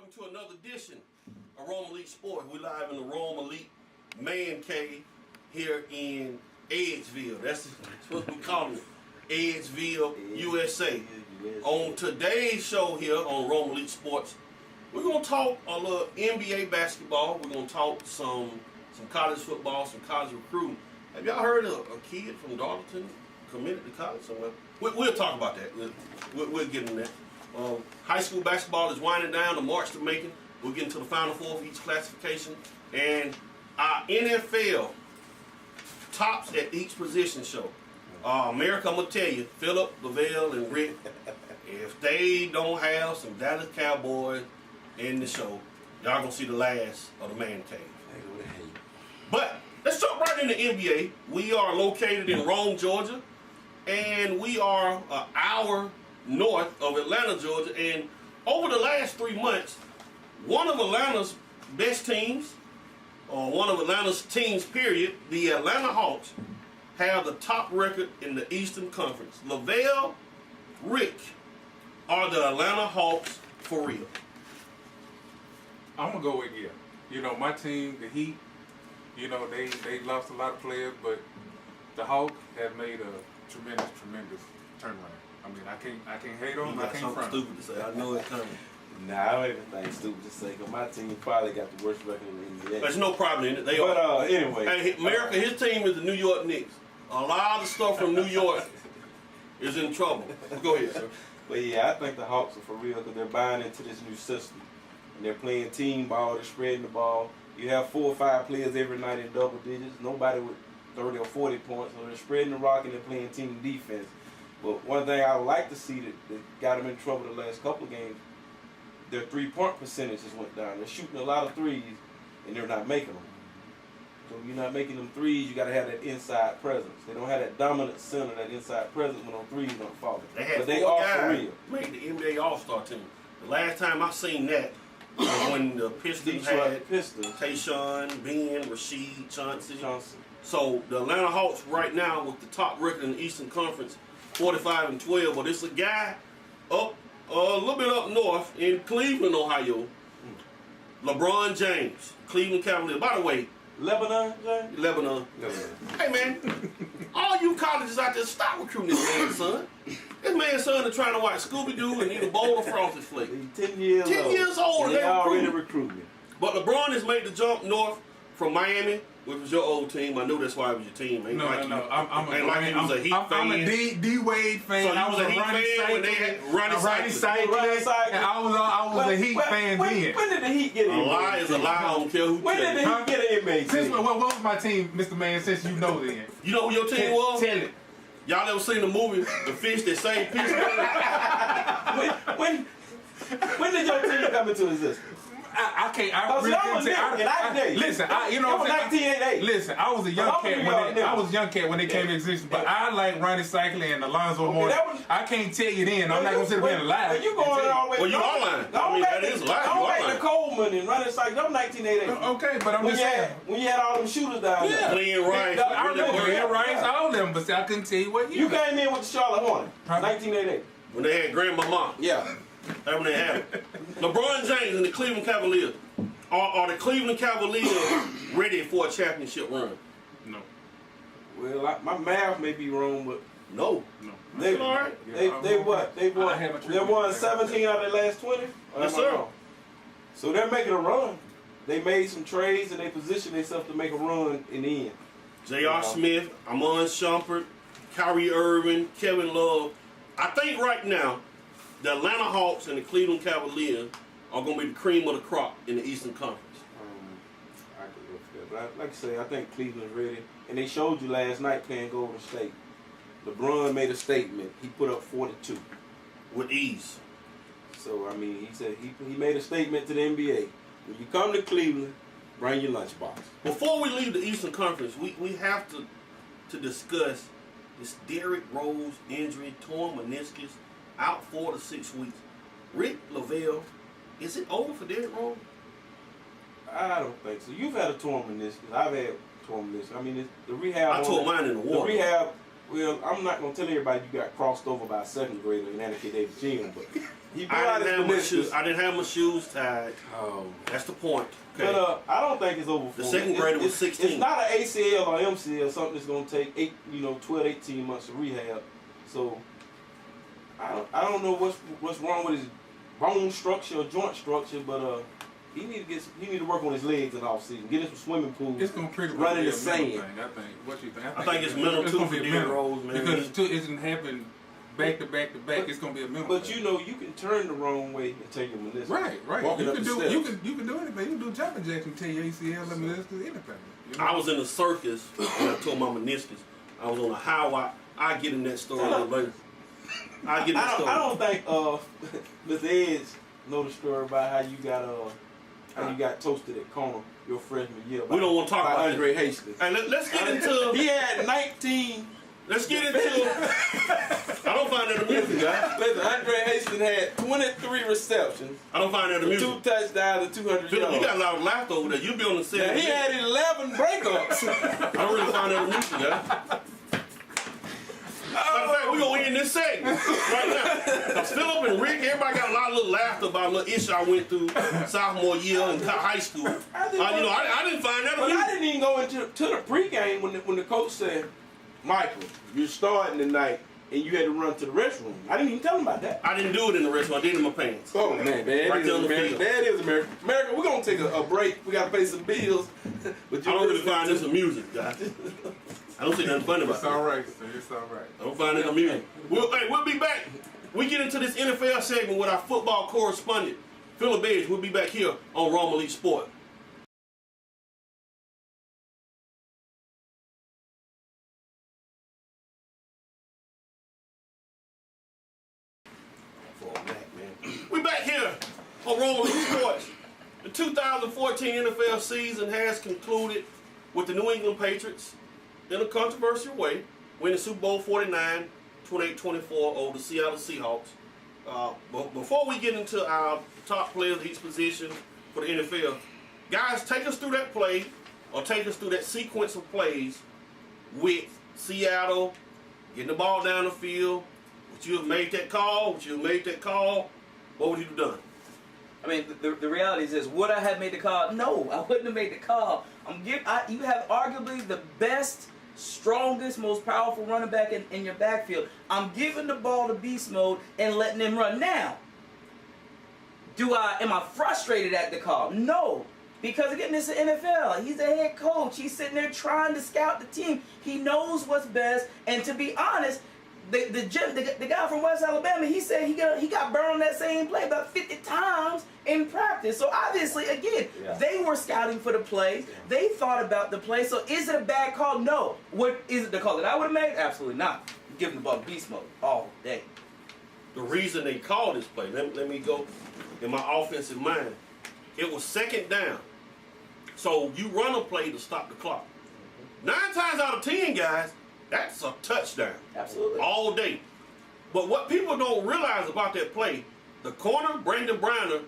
welcome to another edition of Rome Elite Sports. We're live in the Rome Elite Man Cave here in Edgeville. That's what we call it, Edgeville, USA. On today's show here on Rome Elite Sports, we're going to talk a little NBA basketball. We're going to talk some college football, some college recruiting. Have y'all heard of a kid from Darlington committed to college somewhere? We'll talk about that. We'll get into that. High school basketball is winding down. The march to making. We'll get into the Final Four of each classification. And our NFL tops at each position show. America, I'm going to tell you, Philip, Lavelle, and Rick, if they don't have some Dallas Cowboys in the show, y'all going to see the last of the Man Cave. But let's jump right into NBA. We are located in Rome, Georgia, and we are an hour north of Atlanta, Georgia. And over the last 3 months, one of Atlanta's best teams, or one of Atlanta's teams, period, the Atlanta Hawks, have the top record in the Eastern Conference. Lavelle, Rick, are the Atlanta Hawks for real? I'm going to go with yeah. You know, my team, the Heat, you know, they lost a lot of players, but the Hawks have made a tremendous turnaround. I mean, I can't hate on them. I can't front. Stupid to say. I know it's coming. Nah, I don't even think stupid to say, because my team probably got the worst record in the NBA. There's no problem in it. They But are. anyway. Hey, America, his team is the New York Knicks. A lot of stuff from New York is in trouble. Go ahead, sir. But yeah, I think the Hawks are for real, because they're buying into this new system. And they're playing team ball, they're spreading the ball. You have 4 or 5 players every night in double digits. Nobody with 30 or 40 points. So they're spreading the rock and they're playing team defense. But one thing I would like to see that got them in trouble the last couple of games, their 3-point percentages went down. They're shooting a lot of threes, and they're not making them. So you're not making them threes, you got to have that inside presence. They don't have that dominant center, that inside presence when those threes don't fall. They had but they 4 are guys for real. made the NBA All-Star team. The last time I seen that was when the Pistons Detroit had Pistons. Tayshaun, Ben, Rasheed, Chauncey. Johnson. So the Atlanta Hawks right now with the top record in the Eastern Conference, 45-12. But it's a guy up a little bit up north in Cleveland, Ohio. LeBron James, Cleveland Cavaliers. By the way, Lebanon, James? Lebanon. Hey man, all you colleges out there, stop recruiting this man's son. This man's son is trying to watch Scooby-Doo and eat a bowl of Frosted Flakes. He's 10 years 10 old. years old And and they already recruiting. recruiting. But LeBron has made the jump north from Miami, which was your old team. I knew that's why it was your team. Ain't No. like you, I'm ain't like you was a Heat fan. a D Wade fan. So you I was a Heat fan when they had Ronnie Cyclist. And I was a Heat fan then. When did the Heat get A in? lie is a lie. I don't care who When tell did you. the Heat get an NBA Since team? what was my team, Mr. Man, since you know then? You know who your team was? Tell it. Y'all ever seen the movie The Fish That Saved Pittsburgh? When did your team come into existence? I can't. I Oh, so really y'all can't was say. there, and I did. Listen, you know what I'm saying. 1988. Listen, I was a young Well, cat when they, I was a young cat when they came into existence. But I like Ronnie Cycling and Alonzo Mourning. that was- I can't tell you then. I'm not gonna sit there and lie. Well, you going all the way? Well, you are lying. I mean, that is a lie. You Don't are make lying. the Coleman and Ronnie Cycling. That was 1988. Okay, but I'm When just you saying. had when you had all them shooters down there. Glenn Rice. I Willie remember Bird. Glenn Rice, all them, but I couldn't tell you what year. You came in with the Charlotte Hornets. Huh? 1988. When they had Grandmama. Yeah. That's when they had it. LeBron James and the Cleveland Cavaliers. Are the Cleveland Cavaliers ready for a championship run? No. Well, my math may be wrong, but No. they all right. they what? They won. I have a They won 17 out of their last 20. Or Yes, am I sir. wrong? So they're making a run. They made some trades and they positioned themselves to make a run in the end. J.R. Smith, Amon Shumpert, Kyrie Irving, Kevin Love. I think right now, the Atlanta Hawks and the Cleveland Cavaliers are going to be the cream of the crop in the Eastern Conference. I could go for that, but like I say, I think Cleveland's ready, and they showed you last night playing Golden State. LeBron made a statement. He put up 42. With ease. So I mean, he said he made a statement to the NBA. When you come to Cleveland, bring your lunchbox. Before we leave the Eastern Conference, we have to discuss this Derrick Rose injury, torn meniscus, out 4 to 6 weeks. Rick Lavelle, is it over for Derrick Rose? I don't think so. You've had a torn meniscus. I've had torn meniscus. I mean, the rehab. I tore mine in the water. The rehab Well, I'm not gonna tell everybody you got crossed over by a second grader in Anakin Davis Jr., but he blew out his meniscus. I didn't have my shoes tied. Oh. That's the point. Okay. But I don't think it's over for The him. second grader was 16. It's not an ACL or MCL, something that's gonna take 12, 18 months of rehab. So I don't know what's wrong with his bone structure or joint structure, but he need to work on his legs in off season. Get in some swimming pools. It's gonna pretty run in much the be a mental sand. thing, I think. What you think? I think it's mental too gonna for be a Derrick mental. Rose, man. Because it isn't happening back to back to back. It's gonna be a mental. But thing. you can turn the wrong way and take your meniscus. Right. Walking You up can the do steps. you can do anything. You can do jumping jacks and tear your ACL and meniscus, anything. You know? I was in the circus and I tore my meniscus. I was on a highway. I get in that story a little later. I get in that story. I don't think Mr. Edge know the story about how you got toasted at Kona your freshman year. We don't want to talk by about Andre Hastings. Hey, let's get into. He had 19. Let's get into. I don't find that amusing, guys. Listen, Andre Hastings had 23 receptions, I don't find that 2 amusing. touchdowns, and 200 Philip, yards. you got a lot of laughter over there. You be on the set. Now, he had 11 breakups. I don't really find that amusing, guys. Matter of fact, we're going to end this segment right now. Because Philip and Rick, everybody got a lot of little laughter about a little issue I went through sophomore year in high school. I didn't find that But I amusing. didn't even go into the pregame when the coach said, Michael, you're starting tonight, and you had to run to the restroom. I didn't even tell him about that. I didn't do it in the restaurant. I did it in my pants. Oh, man, that Right is there on the America. field. That is America. America, we're going to take a break. We got to pay some bills. But I don't really find this amusing, guys. I don't see nothing funny about It's it. all right, sir. It's all right. I don't find it amusing. We'll be back. We get into this NFL segment with our football correspondent, Philip Edge. We'll be back here on Rome Elite Sport. We back here on Rome Elite Sports. The 2014 NFL season has concluded with the New England Patriots in a controversial way, winning Super Bowl 49, 28-24 over the Seattle Seahawks. But before we get into our top players at each position for the NFL, guys, take us through that play, or take us through that sequence of plays with Seattle getting the ball down the field. Would you have made that call? What would you have done? I mean, the reality is, would I have made the call? No, I wouldn't have made the call. You have arguably the best, strongest, most powerful running back in your backfield. I'm giving the ball to beast mode and letting him run. Now, am I frustrated at the call? No. Because again, this is the NFL. He's a head coach. He's sitting there trying to scout the team. He knows what's best. And to be honest, the guy from West Alabama, he said he got burned on that same play about 50 times in practice. So obviously, again, they were scouting for the plays. They thought about the play. So is it a bad call? No. What is it the call that I would have made? Absolutely not. Give him the ball beast mode all day. The reason they called this play, let me go in my offensive mind. It was second down. So you run a play to stop the clock. 9 times out of 10, guys, that's a touchdown. Absolutely. All day. But what people don't realize about that play, the corner, Brandon Browner,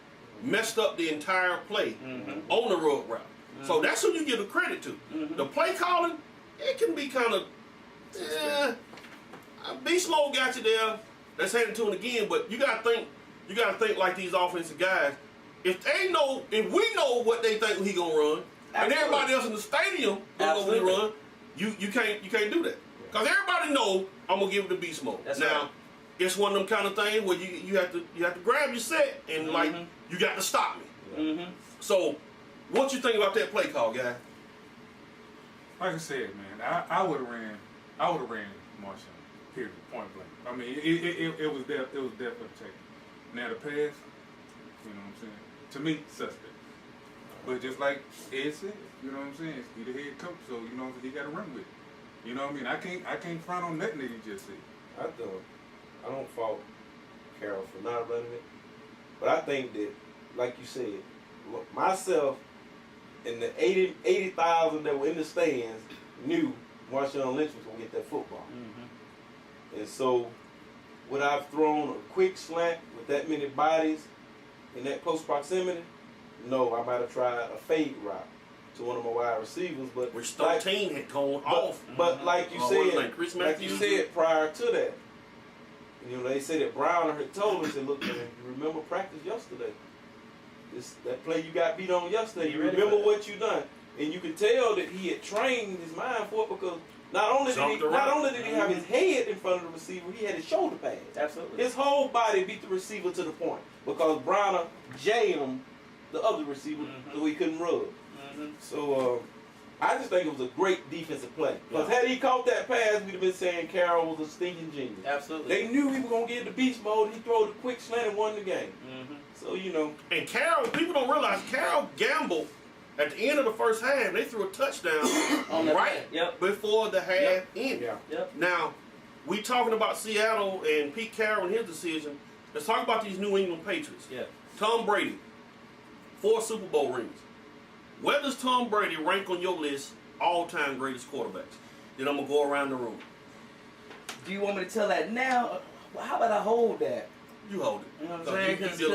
messed up the entire play on the road route. So that's who you give the credit to. The play calling, it can be kind of, beast mode got you there. Let's hand it to him again. But you gotta think like these offensive guys. If we know what they think he gonna run, and everybody else in the stadium knows what he run, you can't do that. Because everybody know I'm gonna give it the beast mode. That's now, right. it's one of them kind of things where you have to grab your set and like you got to stop me. So, what you think about that play call, guy? Like I said, man, I would have ran Marshall. Period. Point blank. I mean, it was definitely taken. Now the pass, you know what I'm saying? To me, suspect. But just like Ed said, you know what I'm saying? He's the head coach, so you know he got to run with it. You know what I mean? I can't front on nothing that he just said. I don't fault Carroll for not running it. But I think that, like you said, myself and the 80,000 that were in the stands knew Marshawn Lynch was going to get that football. And so, would I have thrown a quick slant with that many bodies in that close proximity? No, I might have tried a fade route to one of my wide receivers. But Which 13 had gone off. But like you What's his name, said, Chris like you Matthews? said prior to that, you know, they said that Brown had told him, said, look, man, you remember practice yesterday? That play you got beat on yesterday, you ready remember for that? what you done. And you could tell that he had trained his mind for it because not only did he have his head in front of the receiver, he had his shoulder pads. Absolutely. His whole body beat the receiver to the point because Browner jammed the other receiver so he couldn't rub. So I just think it was a great defensive play. Because had he caught that pass, we'd have been saying Carroll was a stinking genius. Absolutely. They knew he was going to get into beast mode. He threw the quick slant and won the game. So, you know. And Carroll, people don't realize Carroll gambled at the end of the first half. They threw a touchdown right before the half ended. Yep. Now, we talking about Seattle and Pete Carroll and his decision. Let's talk about these New England Patriots. Yeah. Tom Brady, 4 Super Bowl rings. Where does Tom Brady rank on your list all-time greatest quarterbacks? Then I'm going to go around the room. Do you want me to tell that now? Well, how about I hold that? You hold it. You know what I'm 'Cause saying?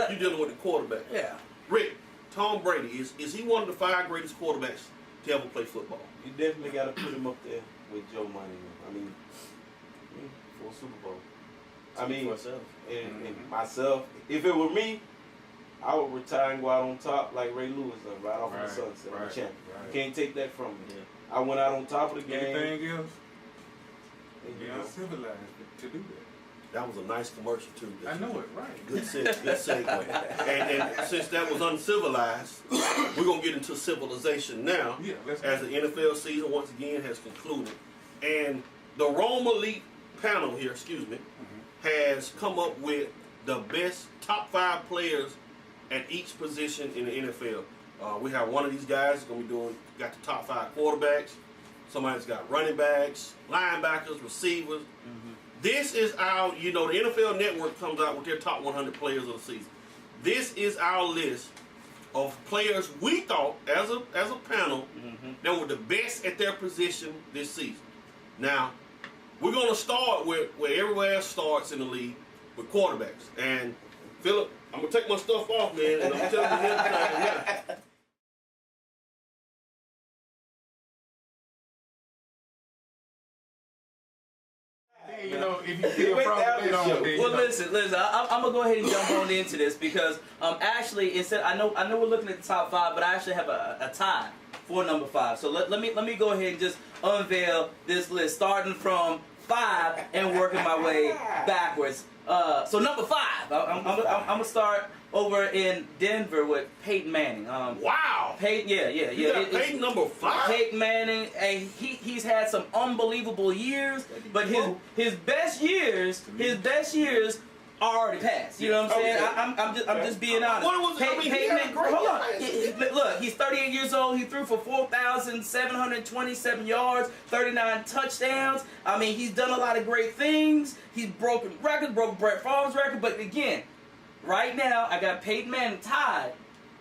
you're dealing with the quarterback. Yeah. Rick, Tom Brady, is he one of the 5 greatest quarterbacks to ever play football? You definitely got to put him up there with Joe Money. I mean, for a Super Bowl. I mean, and myself, if it were me, I would retire and go out on top like Ray Lewis done, right off of the sunset, the champion. You can't take that from me. I went out on top of the game. Anything else? You Be know. uncivilized to do that. That was a nice commercial, too. I know it, right. Good segue. And since that was uncivilized, we're going to get into civilization now. Yeah, let's As the NFL season once again has concluded. And the Rome Elite panel here, has come up with the best top 5 players at each position in the NFL. We have one of these guys going to be got the top 5 quarterbacks. Somebody's got running backs, linebackers, receivers. This is our, the NFL Network comes out with their top 100 players of the season. This is our list of players we thought, as a panel, that were the best at their position this season. Now, we're going to start with where everywhere else starts in the league, with quarterbacks. And, Philip, I'm going to take my stuff off, man, and I'm telling you now. If you feel probably Well, listen. I'm gonna go ahead and jump on into this because actually, instead, I know we're looking at the top 5, but I actually have a tie for number 5. So let me go ahead and just unveil this list, starting from 5 and working my way backwards. So number 5, I'm gonna start over in Denver with Peyton Manning. Wow. Peyton, yeah. You got Peyton number 5? Peyton Manning, and he's had some unbelievable years, but his best years are already passed. You know what I'm saying? I'm just being honest. What was Peyton Manning, hold on. Look, he's 38 years old. He threw for 4,727 yards, 39 touchdowns. I mean, he's done a lot of great things. He's broken records, broke Brett Favre's record. But again, right now, I got Peyton Manning tied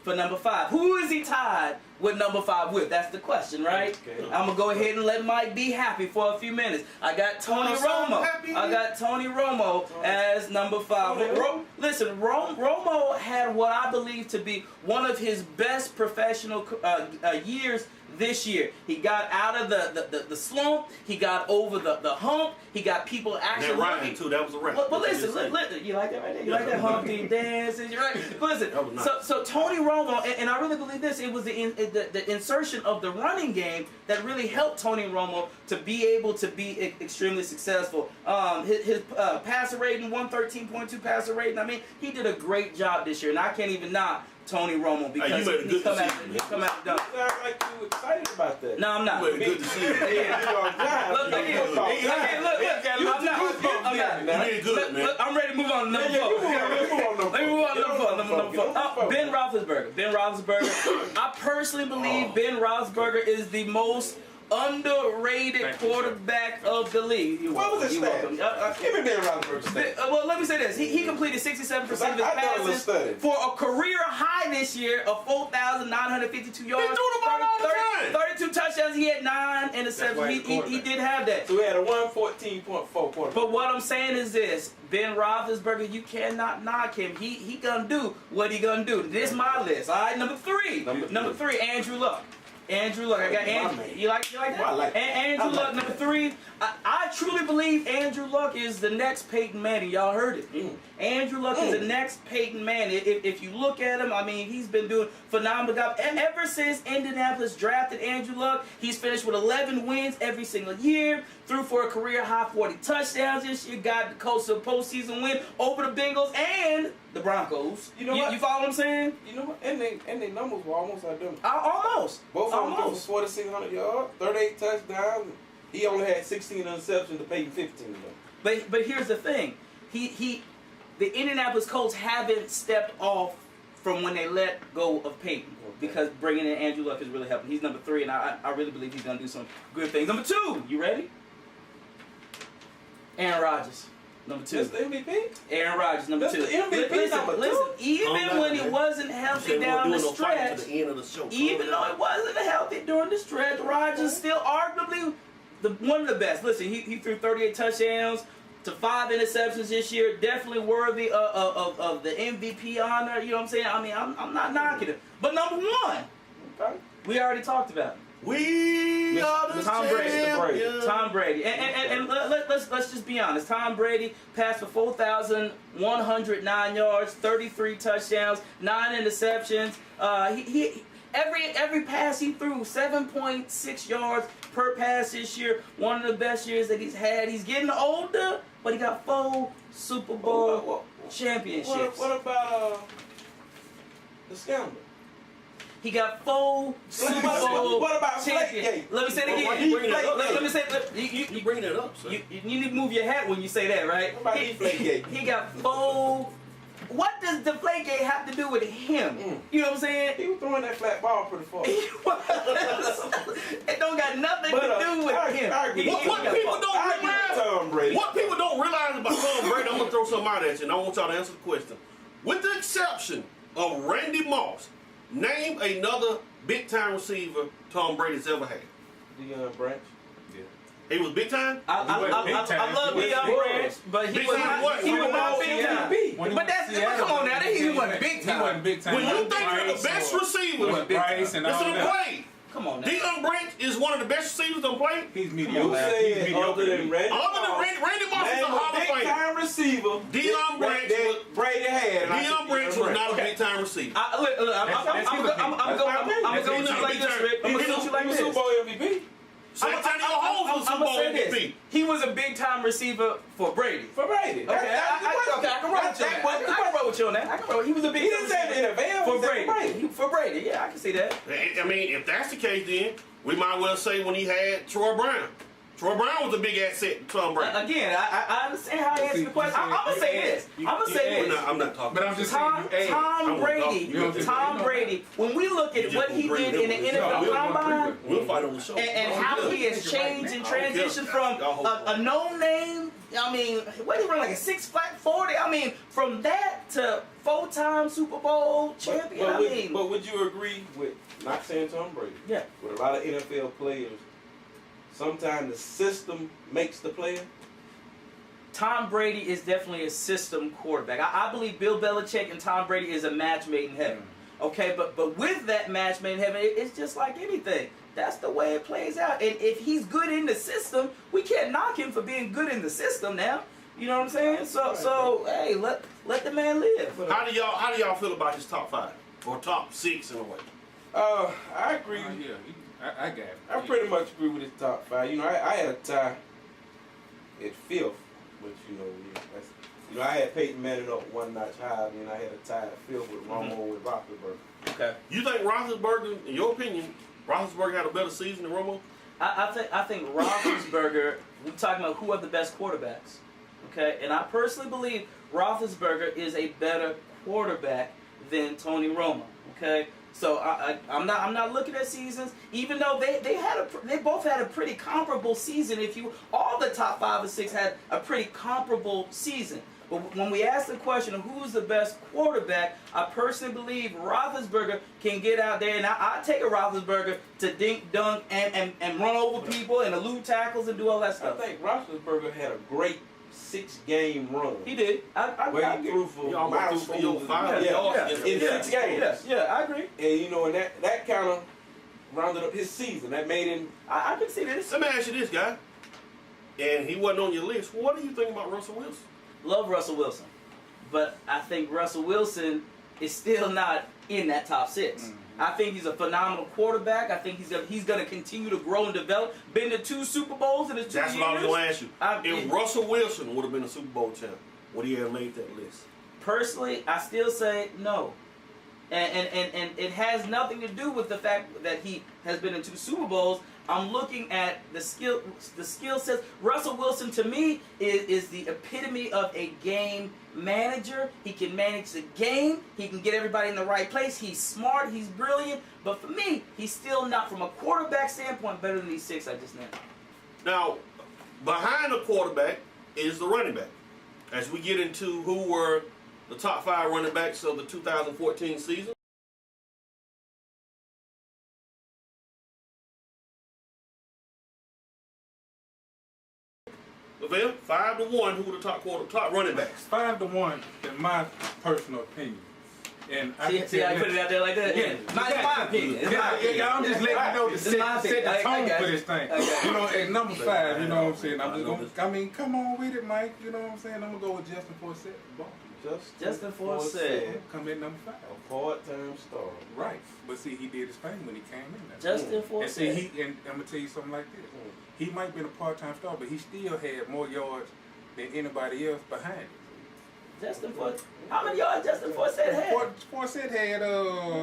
for number 5. Who is he tied with number 5 with? That's the question, right? Okay. I'm going to go ahead and let Mike be happy for a few minutes. I got Tony Romo. I got Tony Romo as number 5. Listen, Romo had what I believe to be one of his best professional years this year. He got out of the slump. He got over the hump. He got people actually. That rhymed too. That was a rap. But listen, you like that right there? You like that humpty dance? You're right. But listen, so Tony Romo, and I really believe this. It was the insertion of the running game that really helped Tony Romo to be able to be extremely successful. His passer rating, 113.2 passer rating. I mean, he did a great job this year, and I can't even knock Tony Romo because he's come out done. You sound like you excited about that. No, I'm not. Good to see you. Look, I'm ready to move on to number 4. Let me move on to number 4. Ben Roethlisberger. I personally believe Ben Roethlisberger is the most underrated Thank you, sir. quarterback of the league. You're What was his welcome. stats? Give me Ben Roethlisberger's stats. Well, let me say this. He completed 67% of his I done a little passes study. for a career high this year of 4,952 yards. threw the ball all the time. 32 touchdowns. He had 9 why interceptions. he's He quarterback. did have that. So we had a 114.4 quarterback. But what I'm saying is this: Ben Roethlisberger, you cannot knock him. He gonna do what he gonna do. This is my list. All right, number three. Number three, Andrew Luck. Andrew Luck. I got Andrew. You like that? I like that. Andrew I like Luck, that. number 3. I truly believe Andrew Luck is the next Peyton Manning. Y'all heard it. Andrew Luck is the next Peyton Manning. If you look at him, I mean, he's been doing phenomenal job. And ever since Indianapolis drafted Andrew Luck, he's finished with 11 wins every single year. Threw for a career high 40 touchdowns this year. Got the Colts to a postseason win over the Bengals and the Broncos. You know what? You follow what I'm saying? You know what? And they numbers were almost identical. Almost. Both of them threw for Almost. 4,600 yards, 38 touchdowns. He only had 16 interceptions to Peyton 15 though. But here's the thing. The Indianapolis Colts haven't stepped off from when they let go of Peyton. Okay. Because bringing in Andrew Luck is really helping. He's number 3, and I really believe he's going to do some good things. Number 2, you ready? Aaron Rodgers, number 2. That's the MVP? Aaron Rodgers, number That's 2. the MVP Listen, number 2? listen, even Calm down, when he man. wasn't You healthy said we down weren't the doing no fighting stretch, to the end of the show. even though it wasn't healthy during the stretch, Rodgers still arguably one of the best. Listen, he threw 38 touchdowns to 5 interceptions this year. Definitely worthy of the MVP honor. You know what I'm saying? I mean, I'm not knocking him. But number 1, Okay. we already talked about him. We are the Tom Brady. champions. Tom Brady. And let's just be honest. Tom Brady passed for 4,109 yards, 33 touchdowns, 9 interceptions. Every pass he threw, 7.6 yards per pass this year. One of the best years that he's had. He's getting older, but he got 4 Super Bowl championships. What about the scandal? He got 4 Super Bowl What about champions. Flakegate? Let me say it Why again. you bringing that up? Let me say You bring that up, sir. you need to move your hat when you say that, right? What about Deflategate? He got 4. What does Deflategate have to do with him? You know what I'm saying? He was throwing that flat ball pretty far. It don't got nothing But, to do with I him. agree. What got people fucked. don't I realize, give Tom Brady. what people don't realize about Tom Brady, I'm gonna throw something out at you, and I want y'all to answer the question. With the exception of Randy Moss, name another big time receiver Tom Brady's ever had. Deion Branch. He was big time. I love Deion Branch, but he Big was time not. what? He was not He big time. MVP. When he But was that's in Seattle, come on now. He wasn't big time. He wasn't big time. When you think of Bryce the best or- receivers, with Bryce and all listen to that. play. Come on now. Deion Branch is one of the best receivers on play. He's You mediocre. He's said mediocre other to than me. Randy Other than Moss, Randy Moss is a name Hall a of big Famer. time receiver. Deion Branch was- that Brady had. and I Deion said Branch Deion was not a Okay. big time receiver. I'm going to like this, Rick. I'm going to you like He was Super this. Bowl MVP. Santonio Holmes was Super Bowl MVP. He was a big time receiver for Brady. For Brady. Okay, I can roll with you on that. I can roll with you on that. He was a big He time didn't say receiver the NFL. for he said Brady. For Brady, yeah, I can see that. I mean, if that's the case, then we might well say when he had Troy Brown. Troy Brown was a big asset to Tom Brady. Again, I understand how he answered the question. I'm going to say this. I'm going to say this. I'm not talking. But I'm just saying, you add. Tom Brady, You don't Tom Brady, when we look at what he did in the NFL Combine, We'll fight on the show. and how he has changed and transitioned from a no-name, I mean, what did he run, like a 6'4", 40? I mean, from that to 4-time Super Bowl champion, I mean. But would you agree with, not saying Tom Brady, Yeah. with a lot of NFL players, sometimes the system makes the player? Tom Brady is definitely a system quarterback. I believe Bill Belichick and Tom Brady is a match made in heaven. Okay, but with that match made in heaven, it's just like anything. That's the way it plays out. And if he's good in the system, we can't knock him for being good in the system now. You know what I'm saying? So hey, let the man live. How do y'all feel about his top 5 or top 6 in a way? I agree. Yeah, I got it. I pretty much agree with his top 5. You know, I had a tie at 5th, but I had Peyton Manning up one notch higher, and I had a tie at 5th with Romo with Roethlisberger. Okay. You think Roethlisberger, in your opinion, Roethlisberger had a better season than Romo? I think Roethlisberger, we're talking about who are the best quarterbacks. Okay, and I personally believe Roethlisberger is a better quarterback than Tony Romo. Okay, So I'm not looking at seasons, even though they both had a pretty comparable season. All the top 5 or 6 had a pretty comparable season. But when we ask the question of who's the best quarterback, I personally believe Roethlisberger can get out there, and I take a Roethlisberger to dink, dunk, and run over people and elude tackles and do all that I stuff. think Roethlisberger had a great 6-game run. He did. Where I he agree. threw for He almost threw for your 5 yeah, yards in against 6 games. Yeah, I agree. And you know, and that kind of rounded up his season. That made him. I can see this. Let me ask you this, guy. And he wasn't on your list. What do you think about Russell Wilson? Love Russell Wilson, but I think Russell Wilson is still not in that top 6. Mm-hmm. I think he's a phenomenal quarterback. I think he's gonna continue to grow and develop. Been to 2 Super Bowls in his 2 years. That's what I was going to ask you. If If Russell Wilson would have been a Super Bowl champ, would he have made that list? Personally, I still say no. And it has nothing to do with the fact that he has been in 2 Super Bowls. I'm looking at the skill sets. Russell Wilson, to me, is the epitome of a game manager. He can manage the game. He can get everybody in the right place. He's smart. He's brilliant. But for me, he's still not, from a quarterback standpoint, better than these 6 I just named. Now, behind the quarterback is the running back. As we get into who were the top 5 running backs of the 2014 season. Lavelle, 5-1, who were the top running backs? 5-1, in my personal opinion. And I See how you put it out there like that? Yeah, My opinion. It's my opinion. Yeah, I'm just letting you know to This is my set opinion. the I tone got for you. this thing. I got you. You know, at number 5, you know what I'm saying? I'm I just know gonna, this. I mean, come on with it, Mike. You know what I'm saying? I'm gonna go with Justin Forsett. Justin Forsett. Come in number 5. A part-time star. Right. But see, he did his thing when he came in there. Justin And see, Forsett. and I'm gonna tell you something like this. He might have been a part-time star, but he still had more yards than anybody else behind him. Justin Forsett. How many yards Justin Forsett had? Forsett had,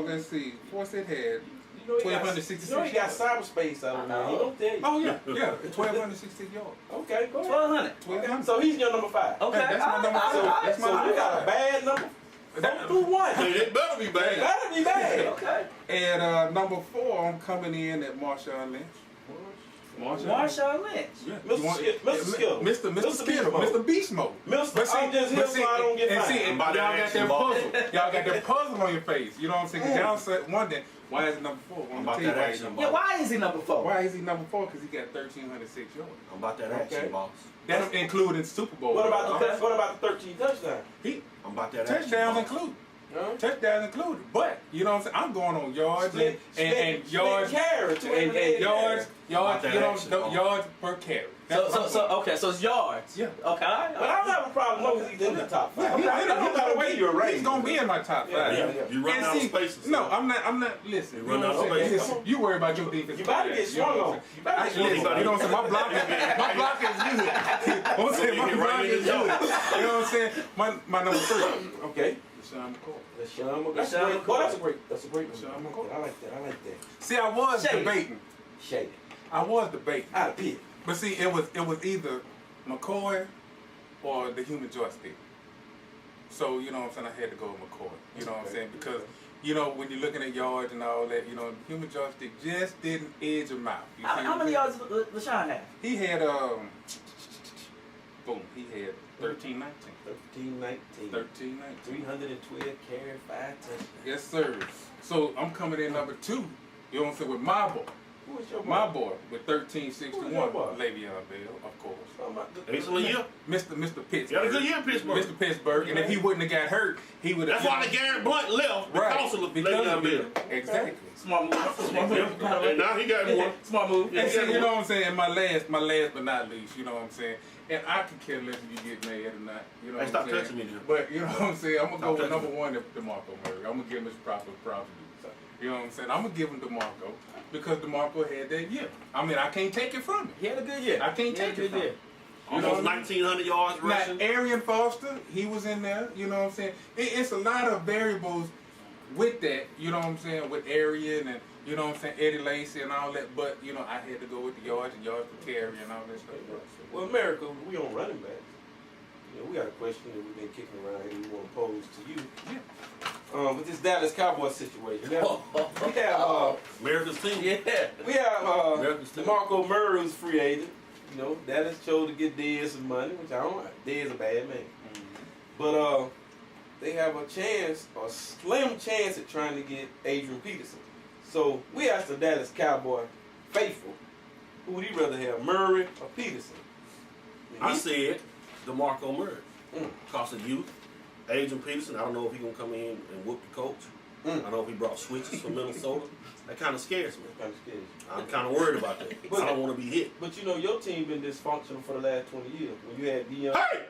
let's see, Forsett had, You know he got 1,266 You know he got cyberspace out of there. He don't tell you. oh yeah, 1,266 yards. Okay, go ahead. 1,200. 1,200. So he's your number 5. Okay. That's my number So, 5. That's my so you number got a 5. bad number. Through 1. Hey, it better be It bad. gotta be bad. Okay. And number 4, I'm coming in at Marshawn Lynch. Marshawn Lynch. Yeah. Mr. You want- Skittle. Mr. Skittle. Mr. Beast Mode. Mr. I'm just here so I don't get and fined. see, and About y'all that got action that ball. puzzle. Y'all got that puzzle on your face. You know what I'm saying? 'Cause y'all said wondering, why is it number 4? I'm About gonna tell you that why action he's number ball. Yeah, why is he number 4? Why is he number 4? Because he got 1,306 yards. I'm about that Okay. action, boss. That's including Super Bowl. What about Okay. the 13 touchdowns? he I'm about that action, touchdowns boss. included? Huh? Touchdowns included. But you know what I'm saying? I'm going on yards and Split yards carry, and 280 yards, About that action ball. yards per carry. That's what I'm So going. okay, so it's yards. Yeah. Okay. all right, But I don't have a problem as long as he's in the top 5. Yeah, I don't know the way you're ranked. He's gonna be in my top 5. Yeah, You, you run And out of see, spaces. No, I'm not. Listen, You you run know out what of I'm saying? spaces. Listen, you worry about your defense. You better get swung on. You better get swung Listen, on. you know what I'm saying? My block is good. My block is good. I'm saying my He block right in is the good. zone. You know what I'm saying? My number 3. Okay. LaShawn McCoy. That's LaShawn great. Well, that's a great LaShawn one. McCoy. I like that. I like that. See, I was Shady. debating. Shady. I was debating. Out of pit. But see, it was either McCoy or the human joystick. So, you know what I'm saying, I had to go with McCoy. You know what I'm saying? Because, you know, when you're looking at yards and all that, you know, human joystick just didn't edge him out. You see How what many I'm yards LaShawn have? He had, boom, he had 13-19. 13-19. 13-19. 312 carry, 5 touchdowns. Yes, sir. So I'm coming in number 2, you know what I'm saying, with my boy. Who was your My boy? boy with 1361. Who's your boy? Le'Veon Bell, of course. Talking about the- Excellent year. Mr. Pittsburgh. He had a good year, Pittsburgh. Mr. Pittsburgh, and if he wouldn't have got hurt, he would have. That's why the Garrett Blunt left because of the Le'Veon Bell. Exactly. Smart move. Smart move. By the way. And now he got one. Smart move. And see, you know what I'm saying? And my last but not least, you know what I'm saying? And I can care less if you get mad or not. You know Hey, what stop I'm saying? touching me, dude. But you know what I'm saying? I'm gonna Stop go with touching number 1, DeMarco Murray. I'm gonna give him his proper props. You know what I'm saying? I'm gonna give him DeMarco because DeMarco had that year. I mean, I can't take it from him. He had a good year. I can't He had take a it good from year. him. You know Almost what I mean? 1,900 yards Now, rushing. Arian Foster, he was in there, you know what I'm saying? It's a lot of variables with that, you know what I'm saying, with Arian and, you know what I'm saying, Eddie Lacy and all that, but, you know, I had to go with the yards and yards per carry and all that stuff. Well, America, we on running backs. you know, we got a question that we've been kicking around here we want to pose to you. With this Dallas Cowboys situation. Now, we have America's team. Yeah. we have America's team. DeMarco Murray who's free agent. You know, Dallas chose to get Dez some money, which I don't like. Dez a bad man. But they have a chance, a slim chance at trying to get Adrian Peterson. So we asked the Dallas Cowboy faithful, who would he rather have, Murray or Peterson? I said DeMarco Murray. Mm. Cost of youth. Adrian Peterson, I don't know if he's going to come in and whoop the coach. I don't know if he brought switches from Minnesota. That kind of scares me. Kind of scared. I'm kind of worried about that. I don't want to be hit. But you know, your team been dysfunctional for the last 20 years. When you had Deion. Hey,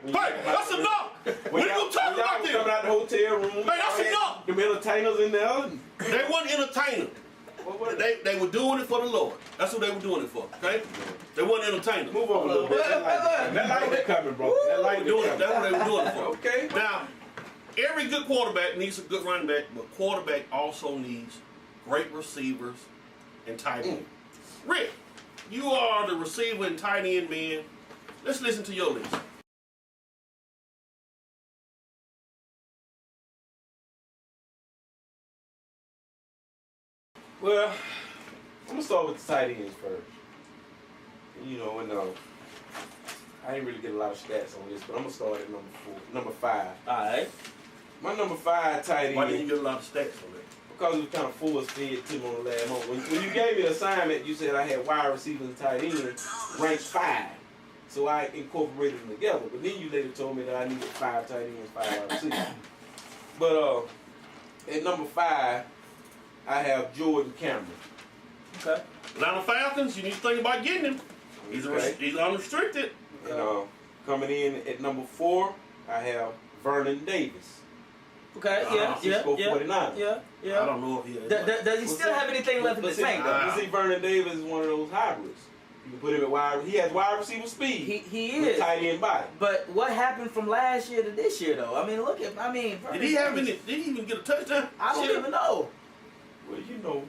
that's enough. We ain't going to talk about Coming this. out the hotel room. Hey, that's enough. The entertainers in there. They weren't entertaining. They were doing it for the Lord. That's what they were doing it for, okay? They weren't entertaining. Move over a little bit. That light is coming, bro. That light is Doing it. coming. That's what they were doing it for. Okay. Now, every good quarterback needs a good running back, but quarterback also needs great receivers and tight end. Rick, you are the receiver and tight end man. Let's listen to your list. Well, I'm gonna start with the tight ends first. You know, and I didn't really get a lot of stats on this, but I'm gonna start at number 5. All right. My number 5 tight Why didn't end, you get a lot of stats on that? because it was kind of force-fed to me on the last moment. When you gave me the assignment, you said I had wide receivers and tight ends ranked 5. So I incorporated them together. But then you later told me that I needed 5 tight ends, 5 wide receivers. But at number 5, I have Jordan Cameron. Okay. Atlanta Falcons, you need to think about getting him. Okay. He's unrestricted. And coming in at number 4, I have Vernon Davis. Okay. Yeah. Yeah. Francisco Yeah. 49ers. Yeah. I Yeah. don't know if he Does he still have anything left in the tank though? You see, Vernon Davis is one of those hybrids. You can put him at wide. He has wide receiver speed. He with is. tight end body. But what happened from last year to this year though? I mean, look at. Did he have any? Did he even get a touchdown? I don't Shit. even know. Well, you know,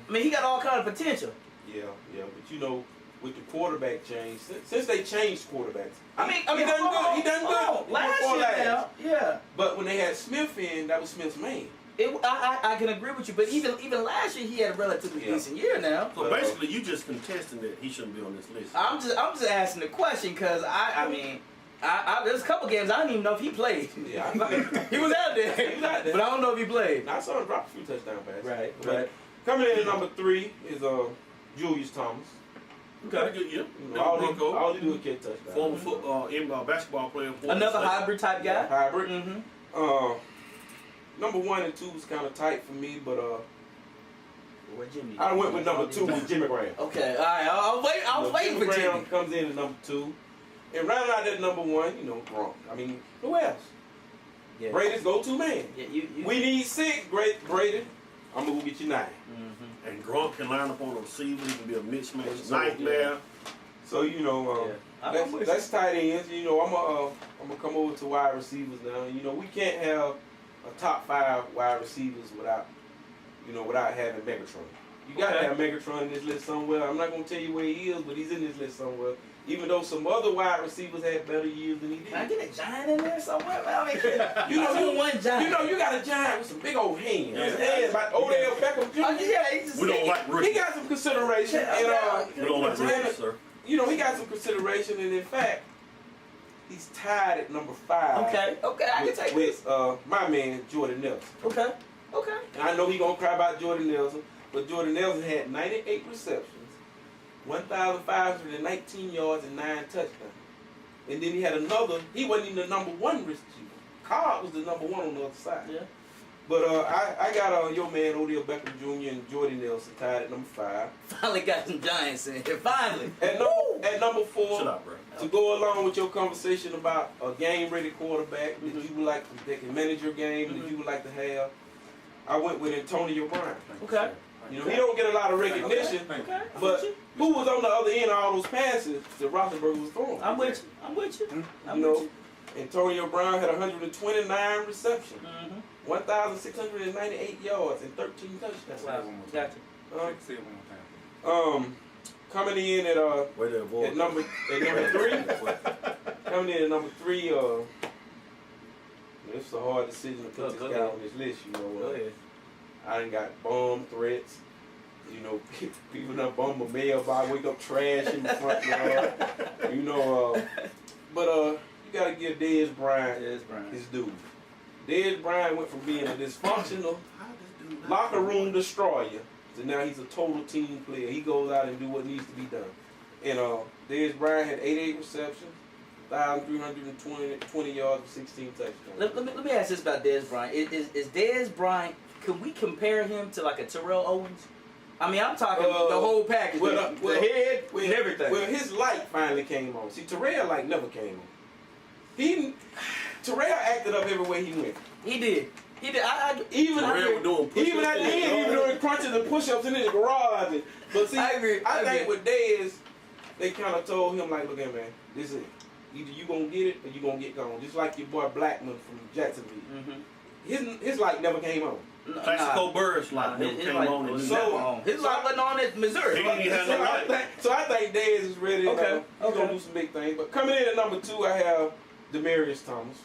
I mean, he got all kind of potential. yeah, but you know, with the quarterback change, since they changed quarterbacks, he done hold on, good. He done hold on. good. Last Before year now, yeah. But when they had Smith in, that was Smith's main. I can agree with you, but even last year he had a relatively decent year now. So basically, you just contesting that he shouldn't be on this list. I'm just asking the question because I mean, there's a couple games I didn't even know if he played. Yeah, He was out there, He was out there. but I don't know if he played. I saw him drop a few touchdown passes. Right, But right. coming in at number 3 is Julius Thomas. Okay, good year. You know, all he do is catch touchdowns. Former football, basketball player. Another hybrid type guy. Hybrid. Mm-hmm. Number 1 and 2 was kind of tight for me, but Where Jimmy? I went with number 2 with Jimmy Graham. Okay, all right. I'll wait for Graham Jimmy. comes in at number 2, and rounding out that number 1, you know, Gronk. I mean, who else? Yeah. Brady's go-to man. Yeah, you. We need 6, great Brady. I'm gonna go get you 9. Mm-hmm. And Gronk can line up on the receiver. He can be a mismatch So, nightmare. So you know, that's tight ends. You know, I'm gonna come over to wide receivers now. You know, we can't have a top 5 wide receivers without having Megatron. You gotta have Megatron in this list somewhere. I'm not gonna tell you where he is, but he's in this list somewhere. Even though some other wide receivers had better years than he did. Can I get a giant in there somewhere? I mean, You know, I need one giant. You know, you got a giant with some big old hands. Yeah. His hands like Odell Beckham Jr. Oh, yeah, he just We don't like He rookies. got some consideration, We don't like rookies, sir. you know, he got some consideration, and in fact, he's tied at number 5. Okay, I can take this. with my man Jordan Nelson. Okay. And I know he gonna cry about Jordan Nelson, but Jordan Nelson had 98 receptions, 1,519 yards, and 9 touchdowns. And then he had another. He wasn't even the number 1 receiver. Cobb was the number 1 on the other side. Yeah. But I got your man Odell Beckham Jr. and Jordan Nelson tied at number 5. Finally got some giants in here. Finally. At number 4, Shut up, bro. to go along with your conversation about a game-ready quarterback that you would like that can manage your game that you would like to have, I went with Antonio Brown. Okay. You know, he don't get a lot of recognition, Okay. but who was on the other end of all those passes that Roethlisberger was throwing? I'm with you. You know, Antonio Brown had 129 receptions, Mm-hmm. 1,698 yards, and 13 touchdowns. Wow. Gotcha. Say it one more time. Coming in at Way to avoid number 3, Coming in at number 3, it's a hard decision to put Go this guy ahead. on this list. You know, Go ahead. I done got bomb threats. You know, people done bomb a mailbox, wake up trash in the front yard. You know, but you gotta give Dez Bryant Dez Bryant. his due. Dez Bryant went from being a dysfunctional How this dude not- locker room destroyer to now he's a total team player. He goes out and do what needs to be done. And Dez Bryant had 88 receptions, 1,320 yards, and 16 touchdowns. Let me ask this about Dez Bryant. Is Dez Bryant? Can we compare him to like a Terrell Owens? I mean, I'm talking the whole package, the head and everything. Well, his light finally came on. See, Terrell light never came on. Terrell acted up everywhere he went. He did. Even Terrell was doing push-ups even at the in the end, he was yard. doing crunches and push-ups in his garage. But see, I agree. I think with Dez, they kind of told him like, look here, man, this is it. Either you gonna get it or you gonna get gone. Just like your boy Blackman from Jacksonville. His light never came on. Classical Burris like never his came light on and was knew never that. on. His light wasn't on at Missouri. He didn't even have no light. So I think Dez is ready. Okay, He's gonna do some big things. But coming in at number 2, I have Demaryius Thomas.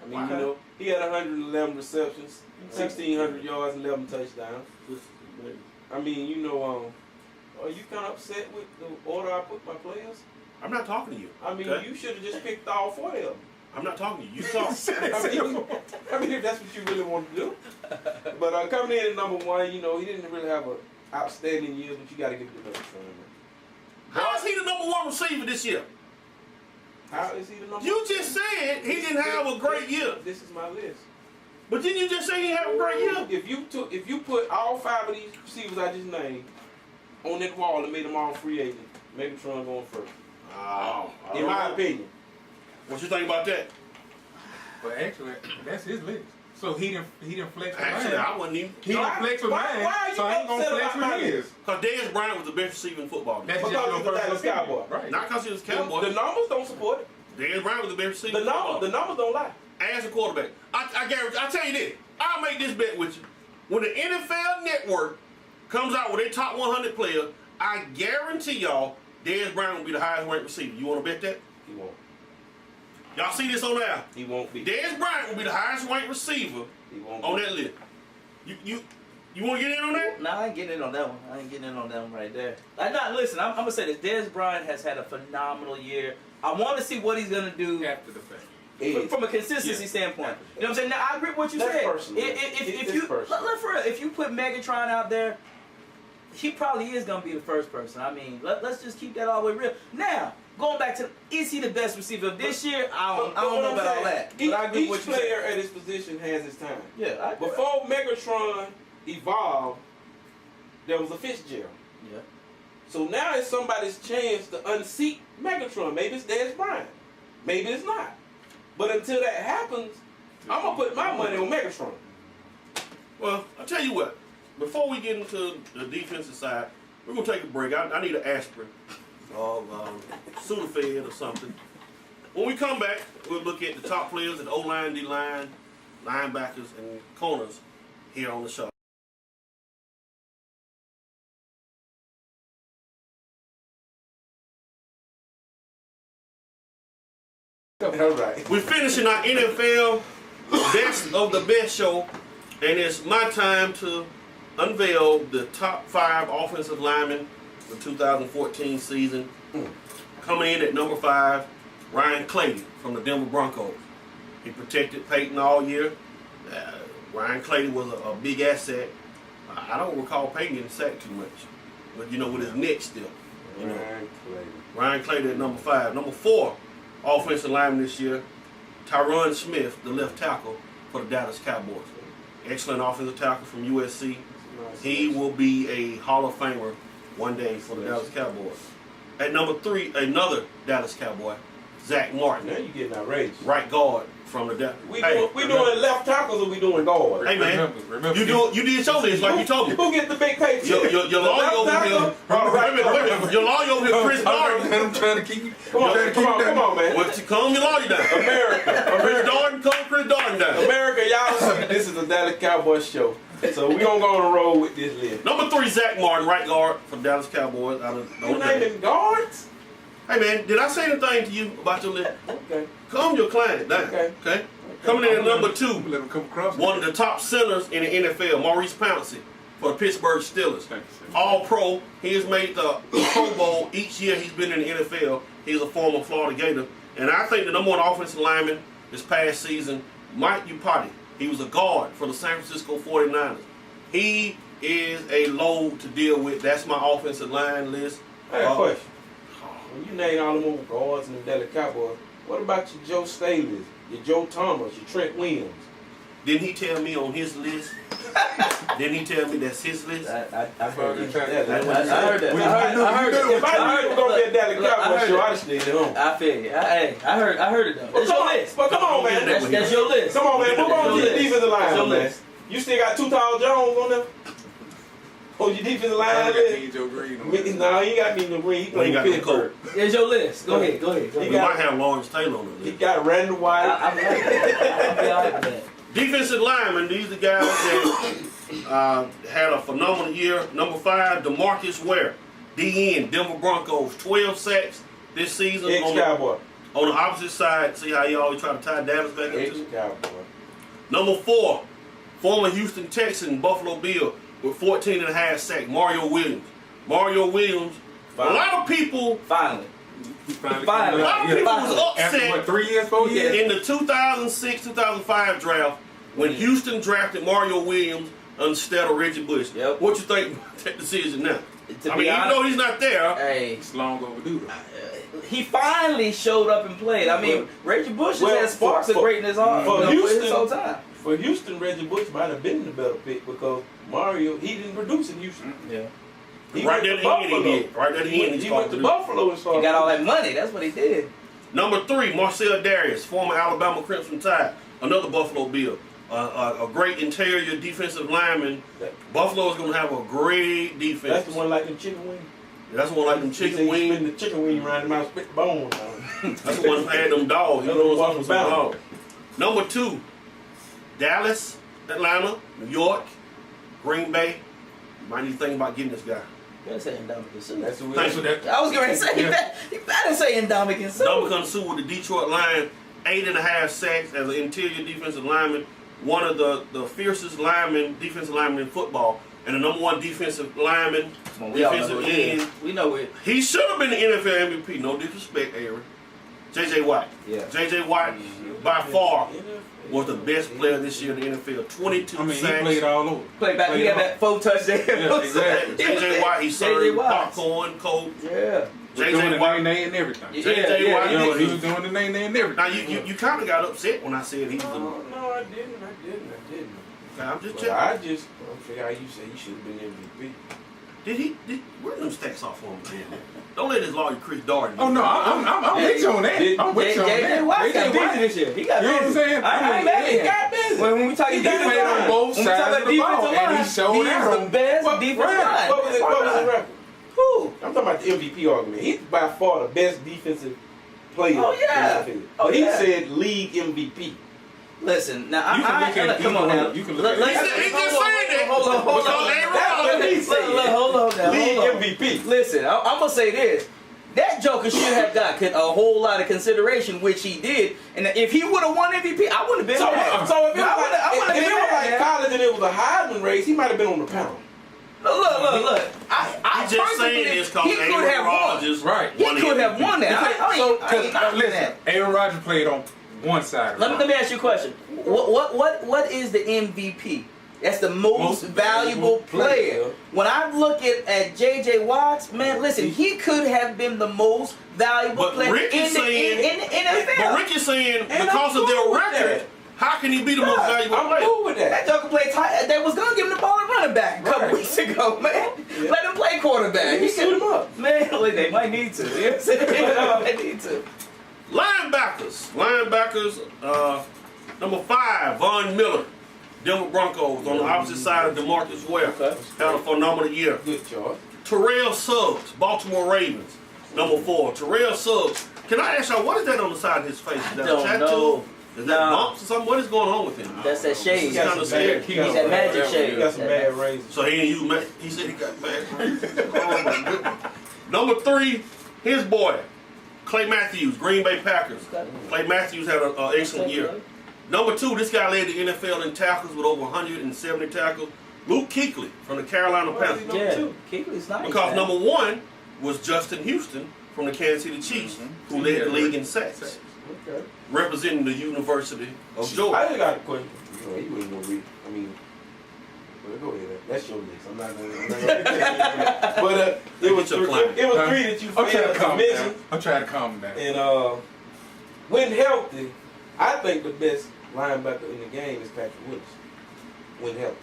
I mean, Okay. you know, he had 111 receptions, 1,600 yards, 11 touchdowns. I mean, you know, are you kind of upset with the order I put my players? I'm not talking to you. I mean, okay? you should have just picked all 40 of them. I'm not talking to you. You talk. I mean, if that's what you really want to do. But coming in at number 1, you know, he didn't really have an outstanding year, but you got to give it to Megatron. How is he the number 1 receiver this year? How is he the number? You just said he didn't have a great year. This is my list. But didn't you just say he had a great year? If you put all 5 of these receivers I just named on that wall and made them all free agents, Megatron going first. Oh, In my opinion. What you think about that? But actually, that's his list. So he didn't flex with Actually, mine. I wouldn't even. He didn't flex with why mine, are you so I ain't gonna upset flex about my with his. list? Because Dez Bryant was the best receiver in football. That's Because just your he's the personal Dallas opinion. Cowboy. Right. Not because he was a Cowboy. The numbers don't support it. Dez Bryant was the best receiver. The in football. numbers don't lie. As a quarterback, I guarantee. I tell you this. I'll make this bet with you. When the NFL Network comes out with their top 100 players, I guarantee y'all Dez Bryant will be the highest ranked receiver. You want to bet that? He won't. Y'all see this on there? He won't be. Dez Bryant will be the highest ranked receiver He won't on be. that list. You want to get in on that? No, I ain't getting in on that one. I ain't getting in on that one right there. Listen, I'm gonna say this. Dez Bryant has had a phenomenal year. I want to see what he's gonna do After the fact. from a consistency standpoint. You know what I'm saying? Now I agree with what you That's said. personal. If It's you personal. let for real, if you put Megatron out there, he probably is gonna be the first person. I mean, let's just keep that all the way real. Now, going back to, is he the best receiver of this year? I don't know about all that. But I agree Each with what you player said. at his position has his time. Yeah, I agree. Before Megatron evolved, there was a Fitzgerald. Yeah. So now it's somebody's chance to unseat Megatron. Maybe it's Dez Bryant. Maybe it's not. But until that happens, I'm going to put my money on Megatron. Well, I'll tell you what. Before we get into the defensive side, we're going to take a break. I need an aspirin or Sudafed or something. When we come back, we'll look at the top players at O-line, D-line, linebackers, and corners here on the show. All right. We're finishing our NFL Best of the Best show, and it's my time to unveil the top 5 offensive linemen for 2014 season. Coming in at number 5, Ryan Clady from the Denver Broncos. He protected Peyton all year. Ryan Clady was a big asset. I don't recall Peyton getting sacked too much, but you know, with his neck still. You know, Ryan Clady at number 5. Number 4, offensive lineman this year, Tyron Smith, the left tackle for the Dallas Cowboys. Excellent offensive tackle from USC. He will be a Hall of Famer one day for the Dallas Cowboys. At number 3, another Dallas Cowboy, Zach Martin, Now you're getting outrageous. right guard from the Dallas. We doing left tackles or we doing guard? Hey man, Remember, you did your list like you told me. Who get the big paycheck? Your lawyer over here. Wait a minute. Your lawyer over here, Chris Darden. I'm trying to keep you. Come on, man. Well, calm your lawyer down. Chris Darden, calm Chris Darden down. America, y'all see this is a Dallas Cowboys show. So we gonna go on the road with this list. Number 3, Zach Martin, right guard for the Dallas Cowboys. Out of You naming guards? Hey man, did I say anything to you about your list? Okay. Calm your client down. Okay. Coming in at number I'm 2, gonna let him come across. one of the top centers in the NFL, Maurice Pouncey for the Pittsburgh Steelers. Thank you, sir. All pro. He has made the Pro Bowl each year he's been in the NFL. He's a former Florida Gator. And I think the number 1 offensive lineman this past season, Mike Iupati. He was a guard for the San Francisco 49ers. He is a load to deal with. That's my offensive line list. I have a question. When you name all the moving guards and the Dallas Cowboys, what about your Joe Staley's, your Joe Thomas, your Trent Williams? Didn't he tell me on his list? Didn't he tell me that's his list? I heard that. I I heard that. I heard it. If I knew you were going to be a Dallas Look, I Cowboys heard show, it. I'd have stayed at home. I feel you. I heard it though. That's your list. But come on, man. That's your list. Come on, man. Move on to your defensive That's your line, man. list. You still got Too Tall Jones on there? Oh, your defensive line I got list? Mean Joe Green on there. No, he got me in the green. He Well, he played got with the Pittsburgh. There's your list. Go ahead. We got- might have Lawrence Taylor on the He list. got Randall White. I'm be all right with that. Defensive linemen, these are guys that had a phenomenal year. Number 5, DeMarcus Ware, DN, Denver Broncos, 12 sacks this season. Ex-Cowboy. On the opposite side, see how you always try to tie Dallas back into it? Ex-Cowboy. Number 4, former Houston Texan, Buffalo Bill, with 14.5 sacks, Mario Williams. Mario Williams, a lot of people Finally. He finally Fine. came A lot out. of people Yeah. was After upset what, 3 years, 4 years? in the 2006-2005 draft when Houston drafted Mario Williams instead of Reggie Bush. Yep. What you think about that decision now? To I be mean, even honest, though he's not there, hey, It's long overdue, though. he finally showed up and played. I mean, Reggie Bush has Well, had sparks of for- greatness all for his Houston- whole time. For Houston, Reggie Bush might have been the better pick because Mario, he didn't produce in Houston. Yeah. He right went there to at the end he Buffalo. did. Right there at the end He went to started. Buffalo and started. He got all that money. That's what he did. Number 3, Marcel Darius, former Alabama Crimson Tide, another Buffalo Bill. A great interior defensive lineman. Buffalo is going to have a great defense. That's the one like them chicken wings. That's the one like them He said chicken he wings. spit the chicken wing around the mouth, spit the bone on. That's the one that had them dogs. You That's know the one what's from some Bama. dogs. Number 2, Dallas, Atlanta, New York, Green Bay. Might need to think about getting this guy. You better say Indomitian Sue. That's the way. Thanks for that. I was going to say that. You better say Indomitian Sue. Ndamukong Suh with the Detroit Lions, 8.5 sacks as an interior defensive lineman, one of the fiercest defensive linemen in football, and the number 1 defensive lineman, Come on, we all know defensive who it is. end. We know it. He should have been the NFL MVP. No disrespect, Aaron. J.J. Watt. Yeah. J.J. Watt, by far, was the best player this year in the NFL. 22 I mean, he sacks. played all over. Play back. He Played got all- that 4 touchdown. Yeah, exactly. J.J. Watt, he J.J. served Watt. popcorn, coke. Yeah. Doing J.J. the Watt. nay and everything. Yeah, J.J. yeah, Watt, You know, he he was doing the nay and everything. Now, you kind of got upset when I said he was the... No, I didn't. I'm just But checking. I just don't figure how you say he should have been MVP. Where's them stats off for him, man? Don't let this lawyer Chris Darden. Oh, no, I'm with you on that. I'm with you on J.J. that. Watt got J.J. busy Watt. this year. He got You know what I'm busy. saying? I ain't mad at He him. got busy. When we talking He defensive played on line, both when we talk sides about of the ball, defensive and he line, showed he's out the on best What, defensive line. what was his record? Who? I'm talking about the MVP argument. He's by far the best defensive player. Oh, yeah. in the NFL. Oh, But he yeah. said league MVP. Listen, now You can look at come either on one. now. You can look at He just saying that. Hold on. Because they That's wrong. what he said. Hold on now. League Hold on. MVP. Listen, I'm gonna say this. That Joker should have got a whole lot of consideration, which he did. And if he would have won MVP, I wouldn't have been So, mad. so if it was I would've like, if been it was mad, like man. college and it was a Heisman race, he might have been on the panel. Look. I He just saying personally this because he could Aaron have won. Rodgers Right. He won the could have MVP. won that. I ain't knocking listen, that. Aaron Rodgers played on one side. Of the Let me ask you a question. What is the MVP? That's the most valuable player. When I look at J.J. Watts, man, listen, he could have been the most valuable But player Rick in is the saying- NFL. But Rick is saying And because I'm of their cool with record, that. how can he be the most valuable I'm player? cool with That that. joker played tight. They was gonna give him the ball and running back a couple Right. weeks ago, man. Yeah. Let him play quarterback. He suit him up. Man, look, they might need to. You know what I'm saying? They need to. Linebackers, number 5, Von Miller, Denver Broncos, on the opposite side of DeMarcus Ware. Okay. Had a phenomenal year. Good choice. Terrell Suggs, Baltimore Ravens, number 4. Terrell Suggs. Can I ask y'all, what is that on the side of his face? Is that a Don't tattoo? know. Is that Nah. bumps or something? What is going on with him? That's that shade. He's kind of scared. He He's that magic shade. He got some bad razors. So he ain't use he said he got bad. Oh my goodness. Number 3, his boy, Clay Matthews, Green Bay Packers. Okay. Clay Matthews had an excellent year. Number 2, this guy led the NFL in tackles with over 170 tackles. Luke Kuechly from the Carolina Why is Panthers. he number Yeah, two? Kuechly's nice. Because man. number 1 was Justin Houston from the Kansas City Chiefs, who led the league in sacks, Okay. representing the University of I Georgia. just got a question. You know, you wouldn't know read. I mean, well, go ahead. That's your list. I'm not gonna. But it was Your three, plan. it was 3 that you I'm trying to failed to calm mention. down. I'm trying to calm down. And when healthy, I think the best linebacker in the game is Patrick Willis. When healthy.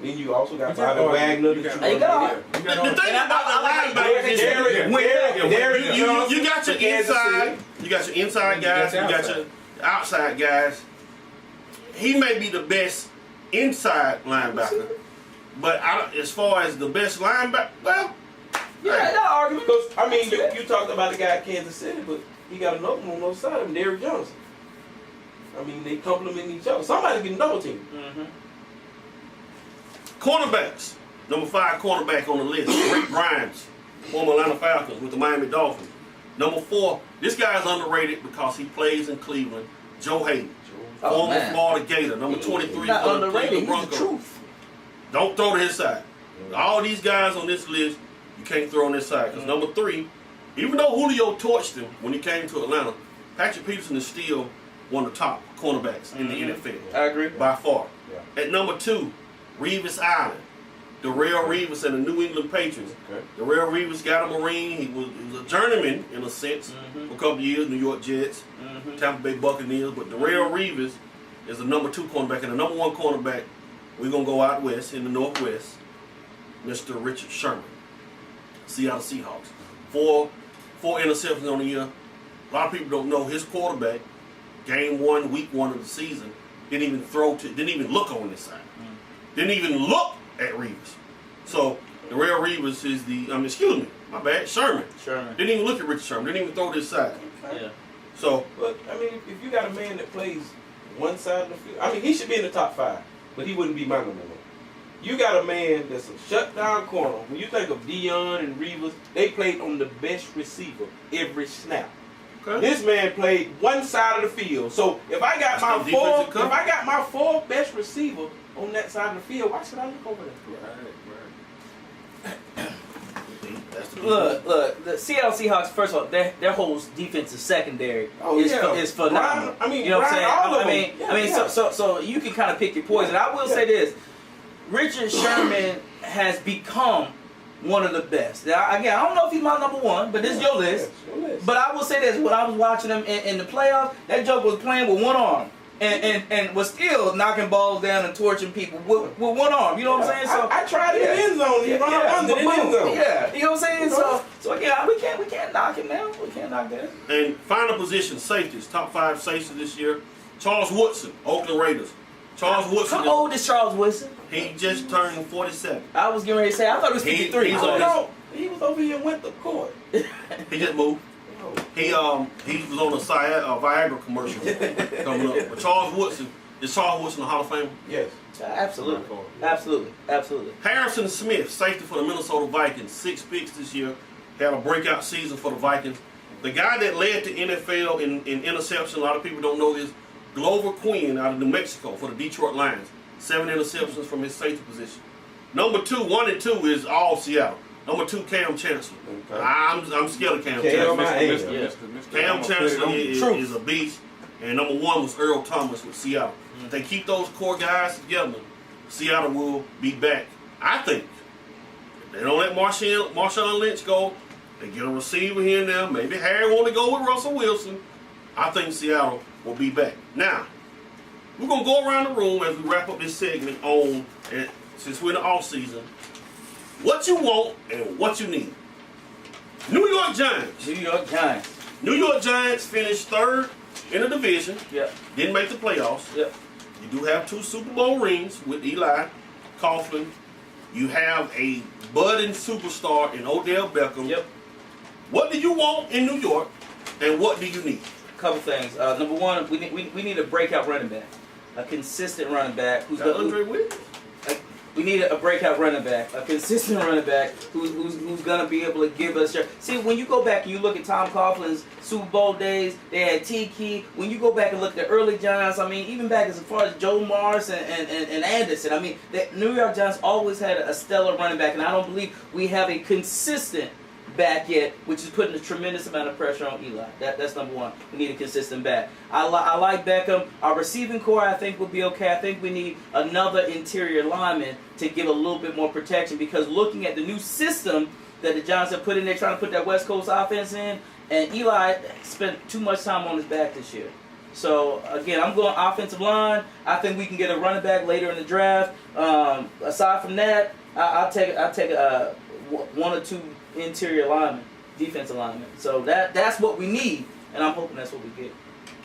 Then you also got Bobby Wagner. You got Hey, God. The thing about the linebackers is you got your inside, you got your inside guys, you got your outside guys. He may be the best inside linebacker, but as far as the best linebacker, well, Yeah, no argument. Because, I mean, you talked about the guy at Kansas City, but he got another one on the other side of him, Derrick Johnson. I mean, they complement each other. Somebody's getting double teamed. Mm-hmm. cornerbacks. Number 5 cornerback on the list, Rick Grimes, former Atlanta Falcons with the Miami Dolphins. Number 4, this guy is underrated because he plays in Cleveland, Joe Hayden, Oh, former man. Florida Gator, number 23 He's not for the underrated. Cleveland He's Broncos. the truth. Don't throw to his side. All these guys on this list, you can't throw on this side. Because number 3, even though Julio torched him when he came to Atlanta, Patrick Peterson is still one of the top cornerbacks in the NFL. I agree. By far. Yeah. At number 2, Revis Island. Darrell Revis and the New England Patriots. Okay. Darrell Revis got a Marine. He was a journeyman, in a sense, for a couple of years. New York Jets, Tampa Bay Buccaneers. But Darrell Revis is the number 2 cornerback. And the number 1 cornerback, we're going to go out west, in the Northwest, Mr. Richard Sherman, Seattle Seahawks. 4 interceptions on the year. A lot of people don't know his quarterback, game 1, week 1 of the season, didn't even look on this side. Didn't even look at Revis. So, Darrell Revis is Sherman. Sherman. Didn't even look at Richard Sherman. Didn't even throw this side. Yeah. So, But, I mean, if you got a man that plays one side of the field, I mean, he should be in the top 5, but he wouldn't be my number 1. You got a man that's a shutdown corner. When you think of Dion and Revis, they played on the best receiver every snap. okay. This man played one side of the field. So if I got That's my the four, defensive if cover. I got my 4 best receiver on that side of the field, why should I look over there? That's the Look, the Seattle Seahawks, first of all, their whole defensive secondary Oh, is, yeah. is phenomenal. Brian- I mean, you know what I'm Brian, saying? all of I mean, them. Yeah, I mean, yeah. so you can kind of pick your poison. I will say this: Richard Sherman has become one of the best. Now, again, I don't know if he's my number 1, but this is your list. Yes, your list. But I will say this: when I was watching him in the playoffs, that joke was playing with one arm. And was still knocking balls down and torching people with one arm. You know what I'm saying? So I tried it in the end zone. He run up under the boom. end zone. Yeah, you know what I'm saying? So again, we can't knock him down. We can't knock that. And final position, safeties. Top 5 safeties this year. Charles Woodson, Oakland Raiders. Charles Woodson, How old is Charles Woodson? he just turned 47. I was getting ready to say, I thought it was 53. he's I on don't his- know. He was over here and went to court. He just moved. He was on a Viagra commercial coming up. But Charles Woodson, is Charles Woodson a Hall of Famer? Yes. Absolutely. Absolutely. Harrison Smith, safety for the Minnesota Vikings, 6 picks this year, had a breakout season for the Vikings. The guy that led the NFL in interception, a lot of people don't know this, Glover Quinn out of New Mexico for the Detroit Lions, 7 interceptions from his safety position. Number 1 and 2 is all Seattle. Number 2, Cam Chancellor. Okay. I'm scared of Cam Cam, Chancellor. my age. Cam Chancellor Truth. is a beast. And number 1 was Earl Thomas with Seattle. If they keep those core guys together, Seattle will be back. I think if they don't let Marshawn Lynch go, they get a receiver here and there. Maybe Harry want to go with Russell Wilson. I think Seattle will be back. Now, we're going to go around the room as we wrap up this segment on, since we're in the off season, what you want and what you need. New York Giants. New York Giants. New York Giants finished 3rd in the division. Yep. Didn't make the playoffs. Yep. You do have 2 Super Bowl rings with Eli Coughlin. You have a budding superstar in Odell Beckham. Yep. What do you want in New York, and what do you need? Couple things. Number 1, we need a breakout running back, a consistent running back who's Got Andre Williams. We need a breakout running back, a consistent running back who's gonna be able to give us. See, when you go back and you look at Tom Coughlin's Super Bowl days, they had Tiki. When you go back and look at the early Giants, I mean, even back as far as Joe Morris and Anderson, I mean, the New York Giants always had a stellar running back, and I don't believe we have a consistent back yet, which is putting a tremendous amount of pressure on Eli. That's number one. We need a consistent back. I like Beckham. Our receiving core, I think, will be okay. I think we need another interior lineman to give a little bit more protection, because looking at the new system that the Giants have put in there, trying to put that West Coast offense in, and Eli spent too much time on his back this year. So, again, I'm going offensive line. I think we can get a running back later in the draft. Aside from that, I'll take one or two interior linemen, defensive linemen. So that's what we need, and I'm hoping that's what we get.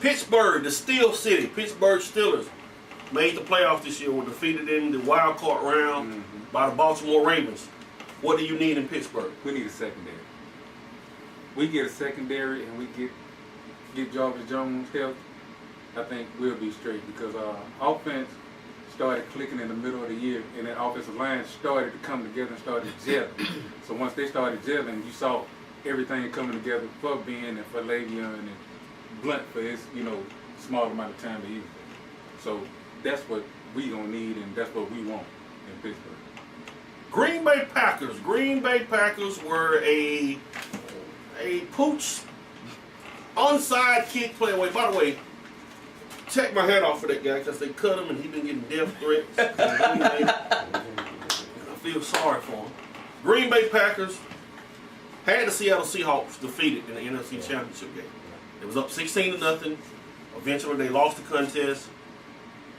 Pittsburgh, the Steel City, Pittsburgh Steelers made the playoffs this year. Were defeated in the wild card round by the Baltimore Ravens. What do you need in Pittsburgh? We need a secondary. We get a secondary and we get Jarvis Jones healthy, I think we'll be straight, because our offense started clicking in the middle of the year, and that offensive line started to come together and started gelling. So once they started gelling, you saw everything coming together for Ben and for Le'Veon and Blunt for his, small amount of time to use it. So that's what we gonna need, and that's what we want in Pittsburgh. Green Bay Packers. Green Bay Packers were a pooch onside kick play away. By the way, check my hat off for that guy, because they cut him and he been getting death threats. I feel sorry for him. Green Bay Packers had the Seattle Seahawks defeated in the NFC Championship game. It was up 16-0. Eventually they lost the contest.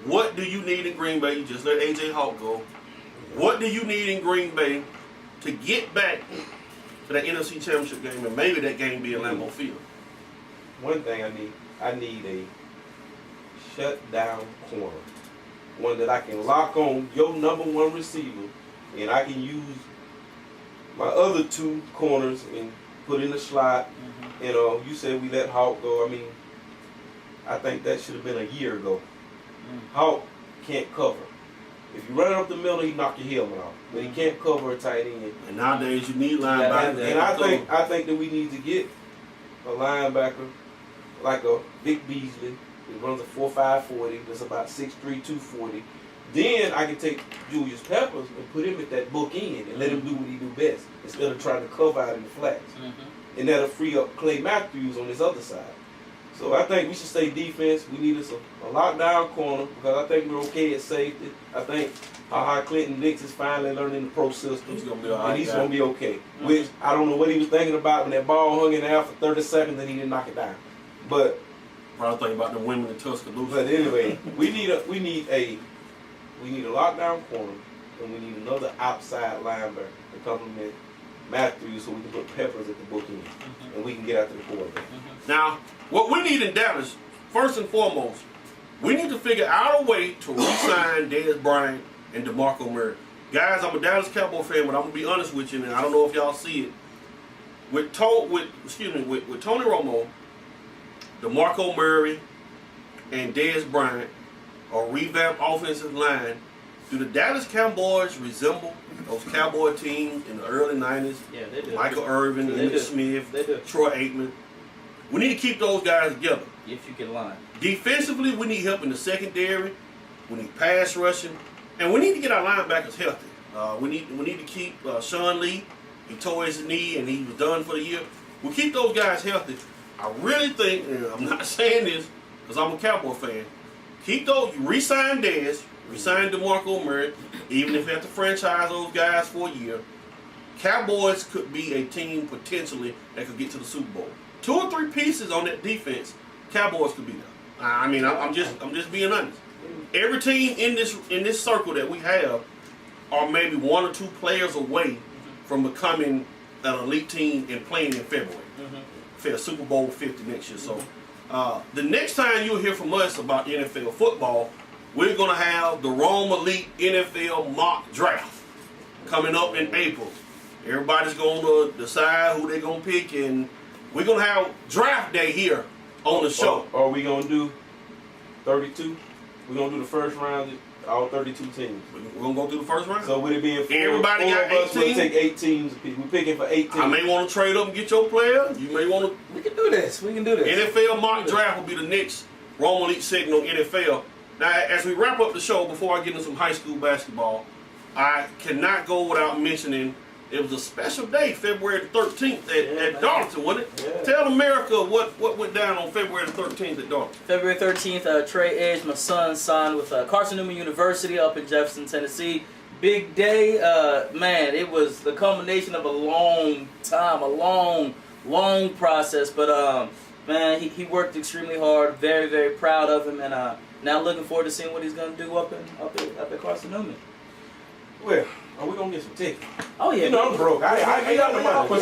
What do you need in Green Bay? You just let A.J. Hawk go. What do you need in Green Bay to get back to that NFC Championship game, and maybe that game be at Lambeau Field? One thing I need a shutdown corner, one that I can lock on your number one receiver, and I can use my other two corners and put in the slot. You said we let Hawk go. I mean, I think that should have been a year ago. Hawk can't cover. If you run it up the middle, he knock your helmet off. But he can't cover a tight end. And nowadays you need linebackers. And I think that we need to get a linebacker like a Vic Beasley. He runs a 4.5 40. That's about 6'3", 240. Then I can take Julius Peppers and put him at that book end and let him do what he do best, instead of trying to cover out in the flats. And that'll free up Clay Matthews on this other side. So I think we should stay defense. We need us a lockdown corner, because I think we're okay at safety. I think Clinton Dix is finally learning the pro system. He's going to be all right. And he's going to be okay. Which I don't know what he was thinking about when that ball hung in the air for 30 seconds and he didn't knock it down. But probably thinking about the women in Tuscaloosa. But anyway, we need a lockdown corner, and we need another outside linebacker to complement Matthews, so we can put Peppers at the bookend, and we can get after the quarterback. Now, what we need in Dallas, first and foremost, we need to figure out a way to re-sign Dez Bryant and DeMarco Murray. Guys, I'm a Dallas Cowboy fan, but I'm gonna be honest with you, and I don't know if y'all see it. With Tony Romo, DeMarco Murray, and Dez Bryant, a revamped offensive line, do the Dallas Cowboys resemble those Cowboy teams in the early 90s? Yeah, they do. Michael Irvin, Emmitt Smith, They do. Troy Aikman. We need to keep those guys together. If you can line. Defensively, we need help in the secondary. We need pass rushing, and we need to get our linebackers healthy. We need to keep Sean Lee. He tore his knee and he was done for the year. We'll keep those guys healthy. I really think, and I'm not saying this because I'm a Cowboy fan, keep those. Re-sign Dez, re-sign DeMarco Murray, even if you have to franchise those guys for a year. Cowboys could be a team potentially that could get to the Super Bowl. 2 or 3 pieces on that defense, Cowboys could be there. I mean, I'm just being honest. Every team in this circle that we have are maybe 1 or 2 players away from becoming an elite team and playing in February. For Super Bowl 50 next year. So the next time you'll hear from us about NFL football, we're going to have the Rome Elite NFL mock draft coming up in April. Everybody's going to decide who they're going to pick, and we're going to have draft day here on the show. Are we going to do 32? We're going to do the first round All 32 teams. We're gonna go through the first round. So with it being four, Everybody four got of us, 18? we'll take 8 teams. We're picking for 8 teams. I may want to trade up and get your player. You may want to. We can do this. We can do this. NFL mock draft will be the next Rome Elite segment on NFL. Now, as we wrap up the show, before I get into some high school basketball, I cannot go without mentioning it was a special day, February the 13th at Darlington, wasn't it? Yeah. Tell America what went down on February the 13th at Darlington. February 13th, Trey Edge, my son, signed with Carson Newman University up in Jefferson, Tennessee. Big day, man. It was the culmination of a long time, a long process. But man, he worked extremely hard. Very, very proud of him, and now looking forward to seeing what he's gonna do up at Carson Newman. Well, are we gonna get some tickets? Oh yeah, You know I'm broke. I got the money. But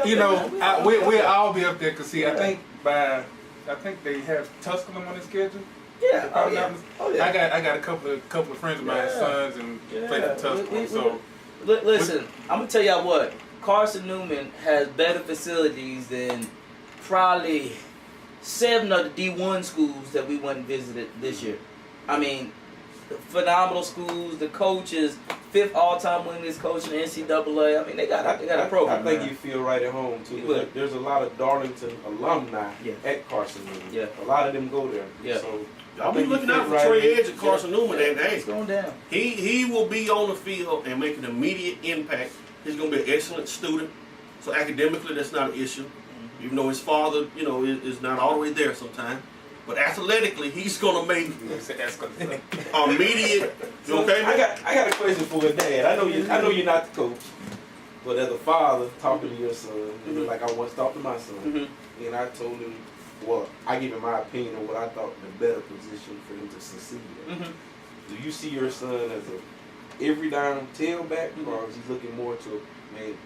see, you know, we'll all be up there because see, I think they have Tusculum on the schedule. Yeah, If I'm oh yeah, not mis- I got a couple of friends of mine, Yeah. sons, and play the Tusculum. So Listen, I'm gonna tell y'all what. Carson Newman has better facilities than probably 7 of the D1 schools that we went and visited this year. I mean, phenomenal schools. The coaches, 5th all-time winningest coach in the NCAA. I mean, they got a program. I think man. you feel right at home too. You would. There's a lot of Darlington alumni Yeah. at Carson Newman. Yeah. A lot of them go there. Yeah. So I'll I be think you looking fit out for right Trey in. Edge at Carson Newman, and hey, It's going down. he will be on the field and make an immediate impact. He's going to be an excellent student. So academically, that's not an issue. Even though his father, you know, is not all the way there sometimes. But athletically, he's going to make immediate. You okay? I got a question for a dad. I know you're not the coach, but as a father talking to your son, like I once talked to my son, Mm-hmm. and I told him, well, I give him my opinion on what I thought the better position for him to succeed at. Mm-hmm. Do you see your son as a every down tailback, or is he looking more to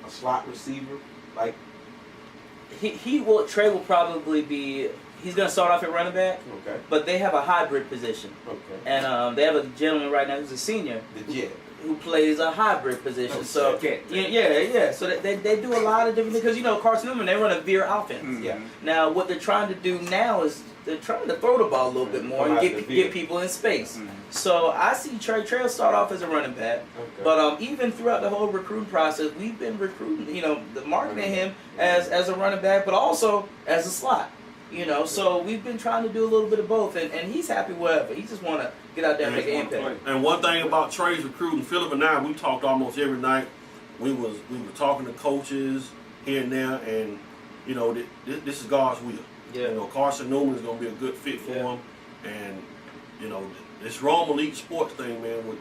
a slot receiver? Like, Trey will probably be. He's gonna start off at running back, okay, but they have a hybrid position. okay, And they have a gentleman right now who's a senior the jet. who plays a hybrid position. Oh, So okay. yeah. So they do a lot of different things because you know Carson Newman, they run a veer offense. Mhm. Yeah. Now what they're trying to do now is they're trying to throw the ball a little bit more and Come out the veer. get people in space. Mhm. So I see Trey will start off as a running back, Okay. but even throughout the whole recruiting process, we've been recruiting, you know, marketing him as a running back, but also as a slot. You know, so we've been trying to do a little bit of both, and he's happy wherever. He just want to get out there and make an impact. And one thing about Trey's recruiting, Philip and I, we talked almost every night. We were talking to coaches here and there, and you know, this is God's will. Yeah. You know, Carson Newman is going to be a good fit for Yeah. him, and you know, this Rome Elite Sports thing, man. We're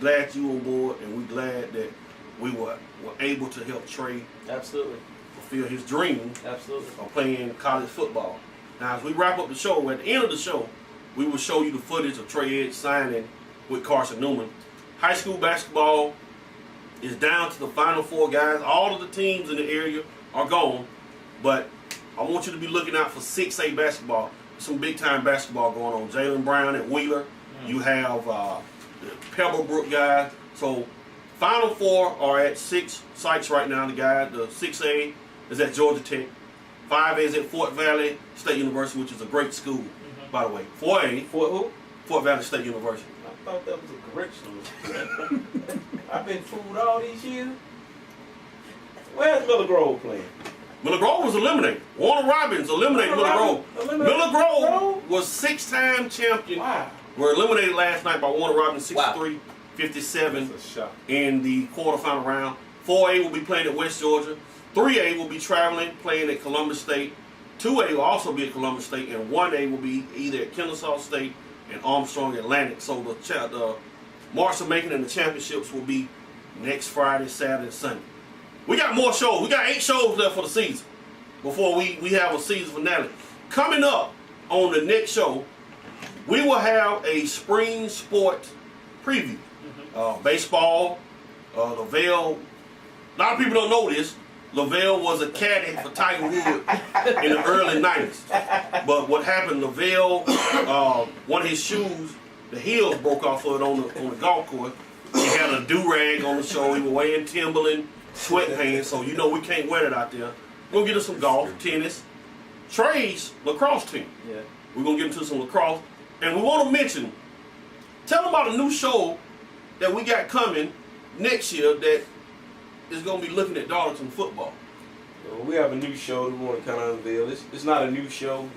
glad you on board, and we're glad that we were able to help Trey Absolutely, fulfill his dream absolutely. of playing college football. Now, as we wrap up the show, at the end of the show, we will show you the footage of Trey Edge signing with Carson Newman. High school basketball is down to the final 4 guys. All of the teams in the area are gone, but I want you to be looking out for 6A basketball. Some big-time basketball going on. Jalen Brown at Wheeler. You have the Pebblebrook guys. So, final 4 are at 6 sites right now. The 6A is at Georgia Tech. 5A is at Fort Valley State University, which is a great school, by the way. 4A, For who? Fort Valley State University. I thought that was a correction. I've been fooled all these years. Where's Miller Grove playing? Miller Grove was eliminated. Warner Robins eliminated Miller Grove. Miller Grove was 6-time champion. Wow. Were eliminated last night by Warner Robins 63-57 That's a shock. in the quarterfinal round. 4A will be playing at West Georgia. 3A will be traveling, playing at Columbus State. 2A will also be at Columbus State, and 1A will be either at Kennesaw State and Armstrong Atlantic. So the march of making in the championships will be next Friday, Saturday, and Sunday. We got more shows. We got 8 shows left for the season before we have a season finale. Coming up on the next show, we will have a spring sport preview. Baseball, Lavelle. A lot of people don't know this. Lavelle was a caddy for Tiger Woods in the early 90s. But what happened, Lavelle, one of his shoes, the heels broke off of it on the golf course. He had a do-rag on the show. He was wearing Timberland sweatpants, so you know we can't wear that out there. We're going to get us some golf, tennis, Trey's lacrosse team. Yeah. We're going to get into some lacrosse. And we want to mention Tell them about a new show that we got coming next year that is going to be looking at Darlington football. We have a new show that we want to kind of unveil. It's not a new show,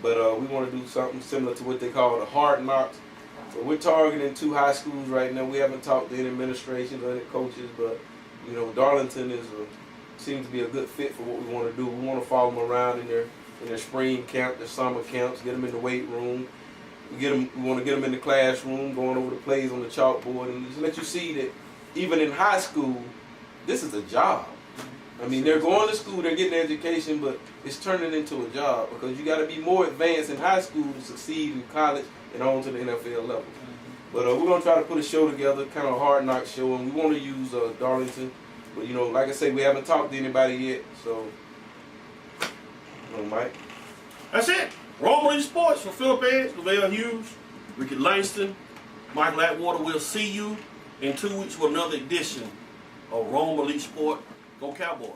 but we want to do something similar to what they call the Hard Knocks. So we're targeting 2 high schools right now. We haven't talked to any administrations or any coaches, but you know, Darlington seems to be a good fit for what we want to do. We want to follow them around in their spring camp, their summer camps, get them in the weight room. We want to get them in the classroom, going over the plays on the chalkboard, and just let you see that even in high school, this is a job. I mean, they're going to school, they're getting education, but it's turning into a job because you got to be more advanced in high school to succeed in college and on to the NFL level. But we're going to try to put a show together, kind of a Hard Knock show, and we want to use Darlington. But, you know, like I say, we haven't talked to anybody yet, so, you know, Mike. That's it. Rome Elite Sports for Philip Edge, Lavelle Hughes, Ricky Langston, Michael Atwater. We'll see you in 2 weeks with another edition of Rome Elite Sport. Go Cowboys.